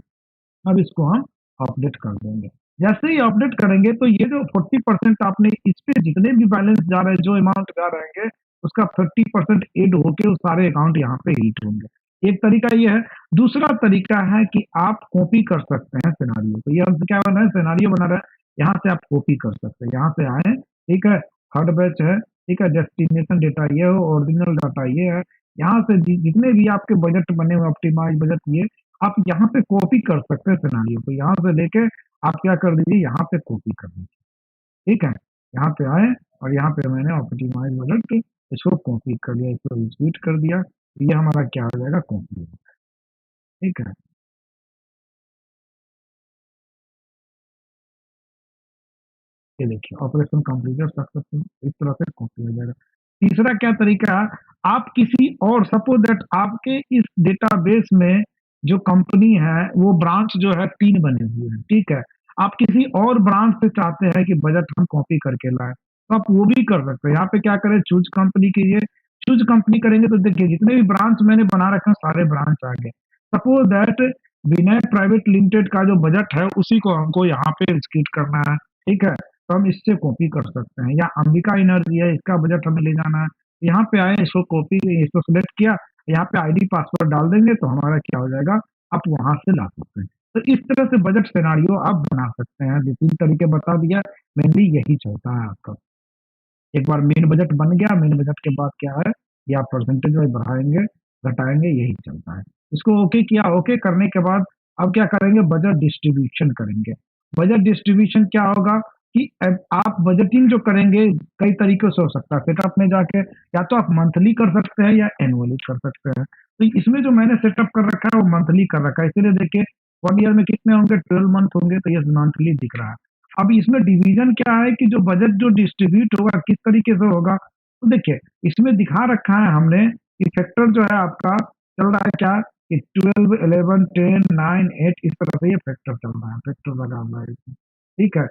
अब इसको हम अपडेट कर देंगे। जैसे ही अपडेट करेंगे तो ये जो 40% आपने इस पे जितने भी बैलेंस जा रहे हैं, जो अमाउंट जा रहेंगे, उसका 30% एड होके वो सारे अकाउंट यहाँ पे हिट होंगे। एक तरीका ये है। दूसरा तरीका है कि आप कॉपी कर सकते हैं सिनेरियो। तो ये हम क्या बना है, सिनेरियो बना रहे हैं, यहाँ से आप कॉपी कर सकते हैं। यहाँ से आए, ठीक है, थर्ड बैच है, ठीक है, डेस्टिनेशन डेटा ये हो, ओरिजिनल डाटा ये है। यहाँ से जितने भी आपके बजट बने हुए, ऑप्टिमाइज बजट, ये आप यहाँ पे कॉपी कर सकते हैं सिनेरियो को। यहाँ से लेके आप क्या कर दीजिए, यहाँ पे कॉपी कर दीजिए, ठीक है। यहाँ पे आए और यहाँ पे मैंने ऑप्टिमाइज बजट इसको कॉपी कर लिया, इसको रिपीट कर दिया, तो ये हमारा क्या हो जाएगा, कॉपी हो जाएगा, ठीक है। ये देखिए ऑपरेशन कंप्लीटेड सक्सेसफुल, इस तरह से कॉपी हो जाएगा। तीसरा क्या तरीका है, आप किसी और, सपोज दैट आपके इस डेटाबेस में जो कंपनी है, वो ब्रांच जो है 3 बने हुए हैं, ठीक है। आप किसी और ब्रांच से चाहते हैं कि बजट हम कॉपी करके लाए, तो आप वो भी कर सकते हैं। यहाँ पे क्या करें, चूज कंपनी कीजिए। चूज कंपनी करेंगे तो देखिए जितने भी ब्रांच मैंने बना रखे हैं, सारे ब्रांच आ गए। Suppose that Vinay private limited का जो बजट है, उसी को हमको यहाँ पे स्किप करना है, ठीक है। तो हम इससे कॉपी कर सकते हैं। या अंबिका एनर्जी है, इसका बजट हमें ले जाना है, यहाँ पे आए, इसको कॉपी, इसको सिलेक्ट किया, यहाँ पे आईडी पासवर्ड डाल देंगे तो हमारा क्या हो जाएगा, आप वहां से ला सकते हैं। तो इस तरह से बजट सिनेरियो आप बना सकते हैं। 2-3 तरीके बता दिया, मेनली यही चलता है आपका। एक बार मेन बजट बन गया, मेन बजट के बाद क्या है, या परसेंटेज वाइज बढ़ाएंगे, घटाएंगे, यही चलता है। इसको ओके किया, ओके करने के बाद अब क्या करेंगे, बजट डिस्ट्रीब्यूशन करेंगे। बजट डिस्ट्रीब्यूशन क्या होगा कि अब आप बजटिंग जो करेंगे, कई तरीकों से हो सकता है। सेटअप में जाके या तो आप मंथली कर सकते हैं या एनुअली कर सकते हैं। तो इसमें जो मैंने सेटअप कर रखा है वो मंथली कर रखा है, इसीलिए देखिए 1 ईयर में कितने होंगे, 12 मंथ होंगे, तो ये मंथली दिख रहा है। अब इसमें डिवीजन क्या है कि जो बजट जो डिस्ट्रीब्यूट होगा किस तरीके से होगा, तो देखिए इसमें दिखा रखा है हमने कि फैक्टर जो है आपका चल रहा है क्या, कि 12, 11, 10, 9, 8, इस तरह से ये फैक्टर चल रहा है, फैक्टर लगा हुआ है इसमें, ठीक है।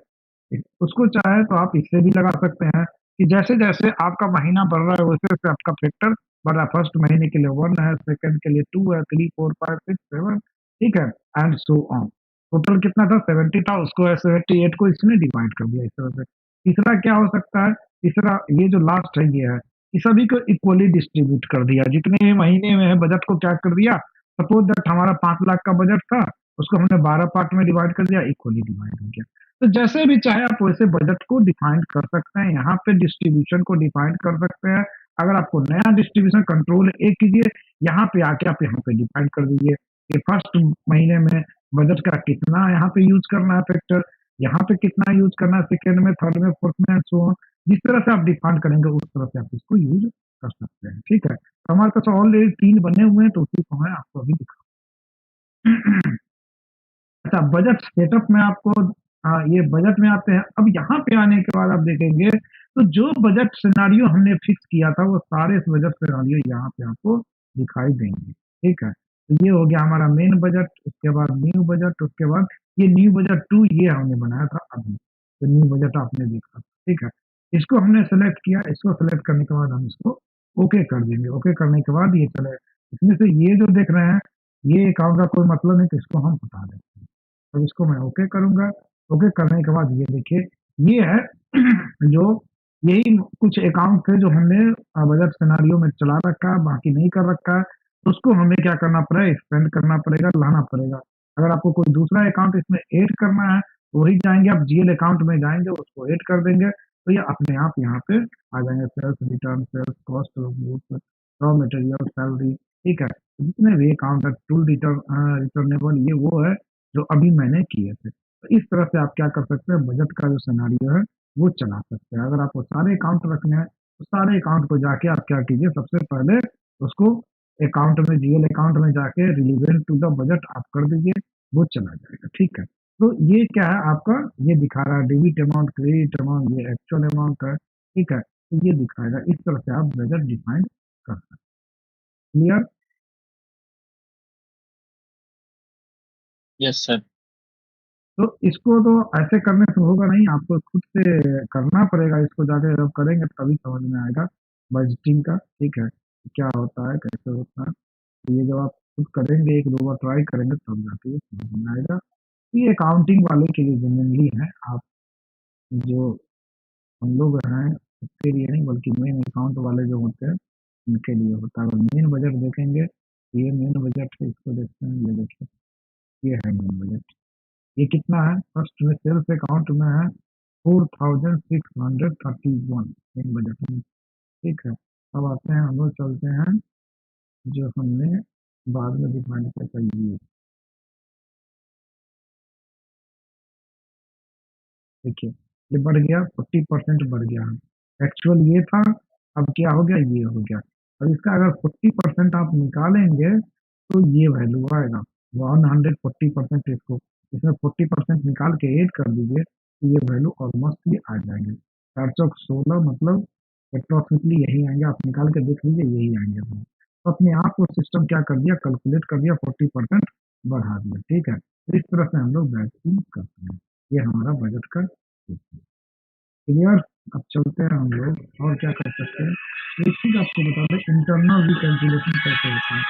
उसको चाहे तो आप इससे भी लगा सकते हैं कि जैसे जैसे आपका महीना बढ़ रहा है वैसे वैसे आपका फैक्टर बढ़ रहा है। फर्स्ट महीने के लिए 1 है, सेकंड के लिए 2 है, 3, 4, 5, 6, 7, ठीक है, एंड सो ऑन। टोटल कितना था, 70 था, उसको 78 को इसने डिवाइड कर दिया इस तरह से। तीसरा क्या हो सकता है, तीसरा ये जो लास्ट है ये है, कि सभी को इक्वली डिस्ट्रीब्यूट कर दिया, जितने महीने में है बजट को क्या कर दिया, सपोज दैट हमारा 5 लाख का बजट था, उसको हमने 12 पार्ट में डिवाइड कर दिया, इक्वली डिवाइड हो गया। तो जैसे भी चाहे आप वैसे बजट को डिफाइन कर सकते हैं, यहाँ पे डिस्ट्रीब्यूशन को डिफाइन कर सकते हैं। अगर आपको नया डिस्ट्रीब्यूशन कंट्रोल ए कीजिए, यहाँ पे आके आप यहाँ पे डिफाइन कर दीजिए कि फर्स्ट महीने में बजट का कितना यहाँ पे यूज करना है फैक्टर, यहाँ पे कितना यूज करना है सेकेंड में, थर्ड में, फोर्थ में, सो ऑन। जिस तरह से आप डिफाइन करेंगे उस तरह से आप इसको यूज कर सकते हैं। ठीक है, तो हमारे पास ऑलरेडी 3 बने हुए हैं, तो उसी को मैं आपको अभी दिखा अच्छा, बजट सेटअप में आपको ये बजट में आते हैं। अब यहाँ पे आने के बाद आप देखेंगे तो जो बजट सिनारियो हमने फिक्स किया था वो सारे बजट सिनारियो यहाँ पे आपको दिखाई देंगे। ठीक है, तो ये हो गया हमारा मेन बजट, उसके बाद न्यू बजट, उसके बाद ये न्यू बजट 2 ये हमने बनाया था अभी, तो न्यू बजट आपने देखा। ठीक है, इसको हमने सेलेक्ट किया, इसको सेलेक्ट करने के बाद हम इसको ओके कर देंगे। ओके करने के बाद ये चले, इसमें से ये जो देख रहे हैं ये अकाउंट का कोई मतलब नहीं, तो इसको हम हटा देते हैं। अब इसको मैं ओके करूंगा। ओके करने के बाद ये देखिए ये है जो यही कुछ अकाउंट थे जो हमने बजट सिनारियो में चला रखा है, बाकी नहीं कर रखा है, तो उसको हमें क्या करना पड़ेगा, एक्सपेंड करना पड़ेगा, लाना पड़ेगा। अगर आपको कोई दूसरा अकाउंट इसमें ऐड करना है तो वही जाएंगे आप जीएल अकाउंट में जाएंगे, उसको ऐड कर देंगे, तो ये अपने आप यहाँ पे आ जाएंगे। Sales return, sales cost, raw material, salary. ठीक है, तो जितने भी अकाउंट है, टूल रिटर्नेबल, ये वो है जो अभी मैंने किए थे। तो इस तरह से आप क्या कर सकते हैं, बजट का जो सिनेरियो है वो चला सकते हैं। अगर आपको सारे अकाउंट रखने हैं तो सारे अकाउंट को जाके आप क्या कीजिए, सबसे पहले उसको अकाउंट में, जीएल अकाउंट में जाके रिलीवेंट टू द बजट आप कर दीजिए, वो चला जाएगा। ठीक है, तो ये क्या है आपका, ये दिखा रहा है डेबिट अमाउंट, क्रेडिट अमाउंट, ये एक्चुअल अमाउंट है। ठीक है, तो ये दिखाएगा, इस तरह से आप बजट डिफाइन कर सकते हैं। क्लियर? Yes sir. तो इसको तो ऐसे करने से होगा नहीं, आपको खुद से करना पड़ेगा। इसको जाके जब करेंगे तभी समझ में आएगा बजटिंग का। ठीक है, क्या होता है, कैसे होता है, तो ये जब आप खुद करेंगे, एक दो बार ट्राई करेंगे तब जाके ये समझ में आएगा। ये अकाउंटिंग वाले के लिए जेन्युइनली है, आप जो हम लोग हैं उसके लिए नहीं, बल्कि मेन अकाउंट वाले जो होते हैं उनके लिए होता है। अगर मेन बजट देखेंगे, ये मेन बजट है, इसको देखते हैं, ये देखिए ये है मेन बजट। ये कितना है, फर्स्ट में सेल्स अकाउंट में है 4631 इन बजट में। ठीक है, अब आते हैं, हम लोग चलते हैं जो हमने बाद में डिफाइन किया था, ये देखिए ये बढ़ गया, 40% बढ़ गया है। एक्चुअल ये था, अब क्या हो गया, ये हो गया। और इसका अगर 40% आप निकालेंगे तो ये वैल्यू आएगा 140%। इसको इसमें 40% निकाल के ऐड कर दीजिए तो ये वैल्यू ऑलमोस्ट ये आ जाएंगे 416, मतलब अप्रोक्सीमेटली यही आएंगे। आप निकाल के देख लीजिए, यही आएंगे। तो अपने आप को सिस्टम क्या कर दिया, कैलकुलेट कर दिया, 40% बढ़ा दिया। ठीक है, तो इस तरह से हम लोग बैचिंग करते हैं। ये हमारा बजट का क्लियर। अब चलते हैं हम लोग और क्या कर सकते हैं। एक चीज आपको बता दें, इंटरनल रिकैलकुलेशन कैसे होता है।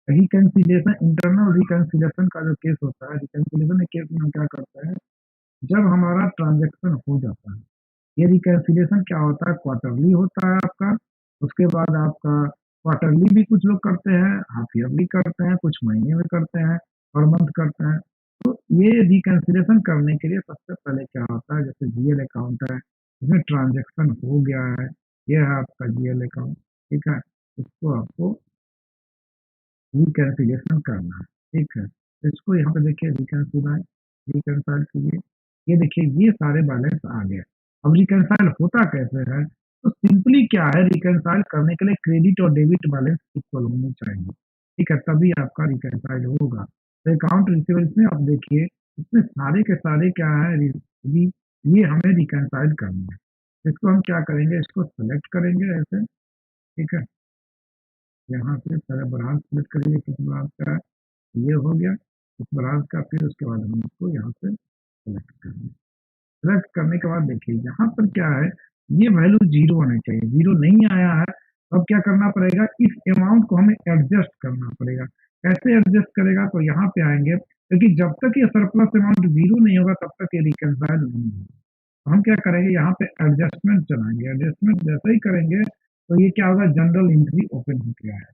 रिकैंसिलेशन, इंटरनल रिकैंसिलेशन का जो केस होता है, रिकैंसिलेशन के केस में हम क्या करते हैं, जब हमारा ट्रांजैक्शन हो जाता है, ये रिकैंसिलेशन क्या होता है, क्वार्टरली होता है आपका। उसके बाद आपका क्वार्टरली भी कुछ लोग करते हैं, हाफ ईयरली करते हैं, कुछ महीने में करते हैं, पर मंथ करते हैं। तो ये रिकैंसिलेशन करने के लिए सबसे पहले क्या होता है, जैसे जीएल अकाउंट है, इसमें ट्रांजैक्शन हो गया है, ये है आपका जीएल अकाउंट। ठीक है, इसको आपको रिकैंसिलेशन करना है। ठीक है, तो इसको यहाँ पे देखिए रिकैंसाइल कीजिए। ये देखिए ये सारे बैलेंस आ गए। अब रिकैंसाइल होता कैसे है, तो सिंपली क्या है, रिकैंसाइल करने के लिए क्रेडिट और डेबिट बैलेंस इक्वल होने चाहिए। ठीक है, तभी आपका रिकैंसाइल होगा। तो अकाउंट रिसीवेबल्स में आप देखिए, इसमें सारे के सारे क्या है, ये हमें रिकैंसाइल करनी है। इसको हम क्या करेंगे, इसको सेलेक्ट करेंगे ऐसे। ठीक है, यहाँ से पहले ब्रांच सेलेक्ट करेंगे, किस ब्रांच का है, ये हो गया इस ब्रांच का। फिर उसके बाद हम इसको यहाँ से सेलेक्ट करेंगे। सेलेक्ट करने के बाद देखिए यहाँ पर क्या है, ये वैल्यू 0 होनी चाहिए, 0 नहीं आया है। अब क्या करना पड़ेगा, इस अमाउंट को हमें एडजस्ट करना पड़ेगा। कैसे एडजस्ट करेगा, तो यहाँ पे आएंगे, क्योंकि जब तक ये सरप्लस अमाउंट 0 नहीं होगा तब तक ये रिकंसाइल नहीं होगा। हम क्या करेंगे, यहाँ पे एडजस्टमेंट चलाएंगे। एडजस्टमेंट जैसे ही करेंगे तो ये क्या होगा, जनरल एंट्री ओपन हो गया है।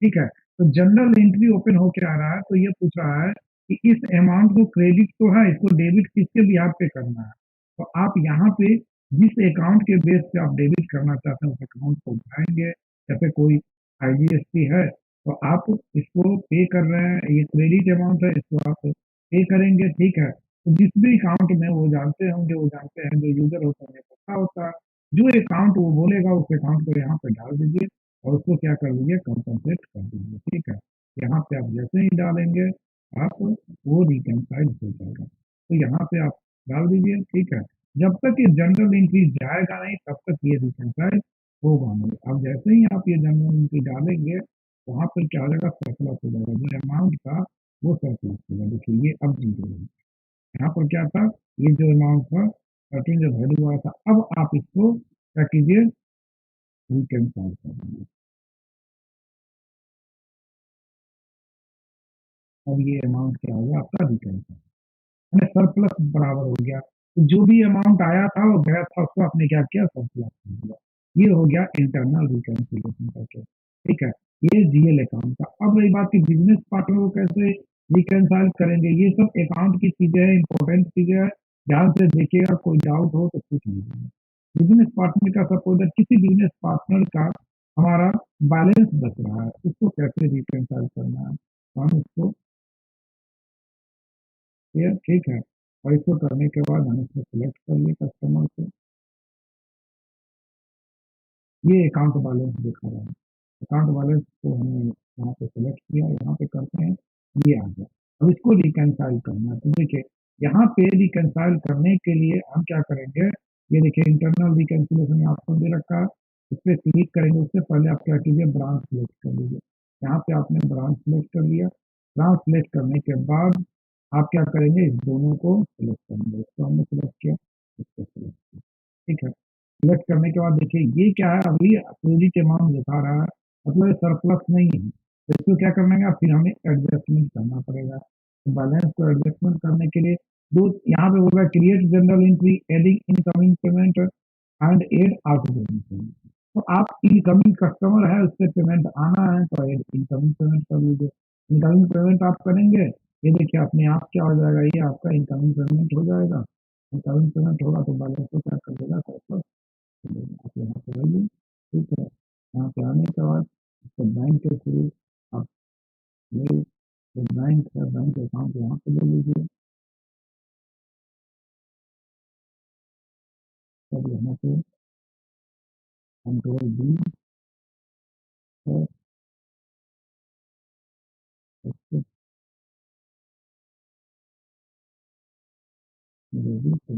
ठीक है, तो जनरल एंट्री ओपन हो के आ रहा है, तो ये पूछ रहा है कि इस अमाउंट को क्रेडिट तो है, इसको डेबिट किसके बिहाफ पे करना है। तो आप यहाँ पे जिस अकाउंट के बेस पे आप डेबिट करना चाहते हैं उस अकाउंट को उठाएंगे। जैसे कोई IGST है तो आप इसको पे कर रहे हैं, ये क्रेडिट अमाउंट है, इसको आप पे करेंगे। ठीक है, तो जिस भी अकाउंट में वो जानते होंगे, वो जानते हैं, जो यूजर होता है उन्हें पता होता है, जो अकाउंट वो बोलेगा उस अकाउंट को यहाँ पे डाल दीजिए और उसको क्या कर लीजिए, कंपनसेट कर दीजिए। ठीक है, यहाँ पे आप जैसे ही डालेंगे आप वो रिकनसाइल हो जाएगा, तो यहाँ पे आप डाल दीजिए। ठीक है, जब तक ये जनरल एंट्री जाएगा नहीं तब तक ये रिकनसाइल होगा नहीं। अब जैसे ही आप ये जनरल एंट्री डालेंगे वहाँ पर क्या हो जाएगा, सरप्लस हो जाएगा, जो अमाउंट था वो सरप्लस होगा। देखिए ये अब जीरो है, यहाँ पर क्या था, ये जो अमाउंट था 13 जो वैल्यू आया था, अब आप इसको क्या कीजिए, रिकनसाइल कर दीजिए। अब ये अमाउंट क्या हो गया आपका, रिकनसाइल मैंने सरप्लस बराबर हो गया। तो जो भी अमाउंट आया था वो गया था, उसको आपने क्या किया, सरप्लस कर दिया। ये हो गया इंटरनल रिकन्सिलिएशन का केस। ठीक है, ये जीएल अकाउंट का। अब रही बात की बिजनेस पार्टनर को कैसे रिकनसाइल करेंगे, ये सब अकाउंट की चीजें हैं, इंपॉर्टेंट चीजें हैं, ध्यान से देखिएगा, कोई डाउट हो तो पूछ लीजिए। बिजनेस पार्टनर का सपोज किसी बिजनेस पार्टनर का हमारा बैलेंस बच रहा है, उसको कैसे रिकनसाइल करना है, तो हम इसको ये ठीक है, और इसको करने के बाद हम इसको सिलेक्ट कर लिए कस्टमर को, ये अकाउंट बैलेंस दिखा रहा है। अकाउंट बैलेंस को हमने यहाँ पे सिलेक्ट किया, यहाँ पे करते हैं, ये आ गया। अब इसको रिकनसाइल करना है, तो देखिए यहाँ पे रिकनसाइल करने के लिए हम क्या करेंगे, ये देखिए इंटरनल रिकन्सिलिएशन ऑप्शन दे रखा है, इस पर क्लिक करेंगे। उससे पहले आप क्या कीजिए, ब्रांच सिलेक्ट कर लीजिए। यहाँ पे आपने ब्रांच सिलेक्ट कर लिया। ब्रांच सिलेक्ट करने के बाद आप क्या करेंगे, इस दोनों को सिलेक्ट करेंगे, इसको हमने सिलेक्ट किया, इसको सिलेक्ट किया। ठीक है, सिलेक्ट करने के बाद देखिए ये क्या है, अभी क्रेडिट अमाउंट दिखा रहा है, मतलब ये सरप्लस नहीं है। तो इसको क्या करना है, फिर हमें एडजस्टमेंट करना पड़ेगा। तो बैलेंस को एडजस्टमेंट करने के लिए दो यहाँ पे होगा, create general entry, adding incoming payment and add outgoing payment. तो आप इनकमिंग कस्टमर है, उससे पेमेंट आना है तो एड इनकमिंग पेमेंट कर लीजिए। इनकमिंग पेमेंट आप करेंगे, ये देखिए अपने आप क्या हो जाएगा, ये आपका इनकमिंग पेमेंट हो जाएगा। इनकमिंग पेमेंट होगा तो बैलेंस को क्या कर देगा, सरप्लस आप यहाँ पे आइए। ठीक है, यहाँ पे आने के बाद इसको बैंक के थ्रू आप ये जो बैंक है, बैंक अकाउंट यहाँ पे ले लीजिए। तब यहाँ पे कंट्रोल B है, इसको नेगेटिव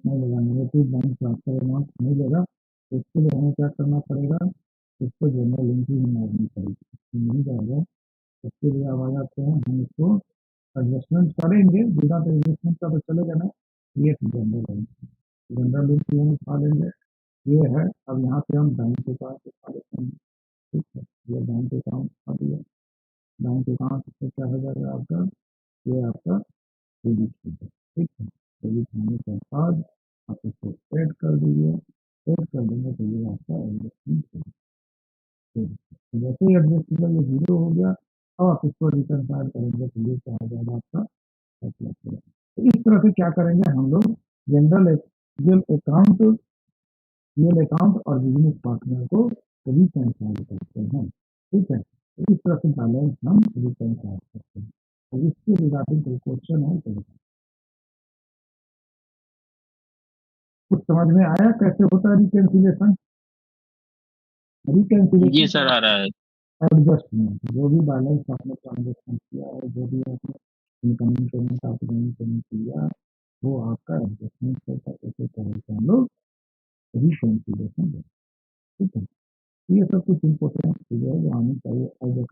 नहीं लेगा, नेगेटिव बैंक ट्रांसफर अमाउंट नहीं लेगा। तो इसके लिए हमें क्या करना पड़ेगा, इसको जनरल एंट्री में मारनी पड़ेगी, नहीं जाएगा। इसके लिए अब आ जाते हैं, हम इसको एडजस्टमेंट करेंगे, बिना तो एडजस्टमेंट का तो चलेगा ना। ये जनरल एंट्री, जनरल एंट्री हम उठा लेंगे, ये है। अब यहाँ पे हम बैंक अकाउंट उठा लेते हैं। ठीक है, ये बैंक अकाउंट उठा दिया। बैंक अकाउंट से क्या हो जाएगा आपका, ये आपका क्रेडिट हो जाएगा। ठीक है, क्रेडिट होने के बाद आप इसको ऐड कर दीजिए। ऐड कर देंगे तो ये आपका एडजस्टमेंट हो जाएगा। जैसे ही एडजस्ट किया ये जीरो हो गया, अब आप इसको रिकनसाइल करेंगे तो ये क्या हो जाएगा आपका सरप्लस हो जाएगा। तो इस तरह से क्या करेंगे हम लोग, जनरल अकाउंट, रियल अकाउंट और बिजनेस पार्टनर को रिकनसाइल करते हैं। ठीक है, तो इस तरह से बैलेंस हम रिकनसाइल करते हैं। तो इसके रिगार्डिंग कोई क्वेश्चन है तो कुछ समझ में आया कैसे होता है रिकन्सिलिएशन। जी रिकन्सिलिएशन सर, आ रहा है। एडजस्टमेंट, जो भी बैलेंस आपने ट्रांजेक्शन किया है, जो भी आपने इनकमिंग पेमेंट आउटगोइंग पेमेंट किया, वो आपका एडजस्टमेंट होता है। ऐसे तरह से हम लोग रिकन्सिलिएशन। ठीक है, ये सब कुछ इम्पोर्टेंट चीज़ें है जो आनी चाहिए एज ए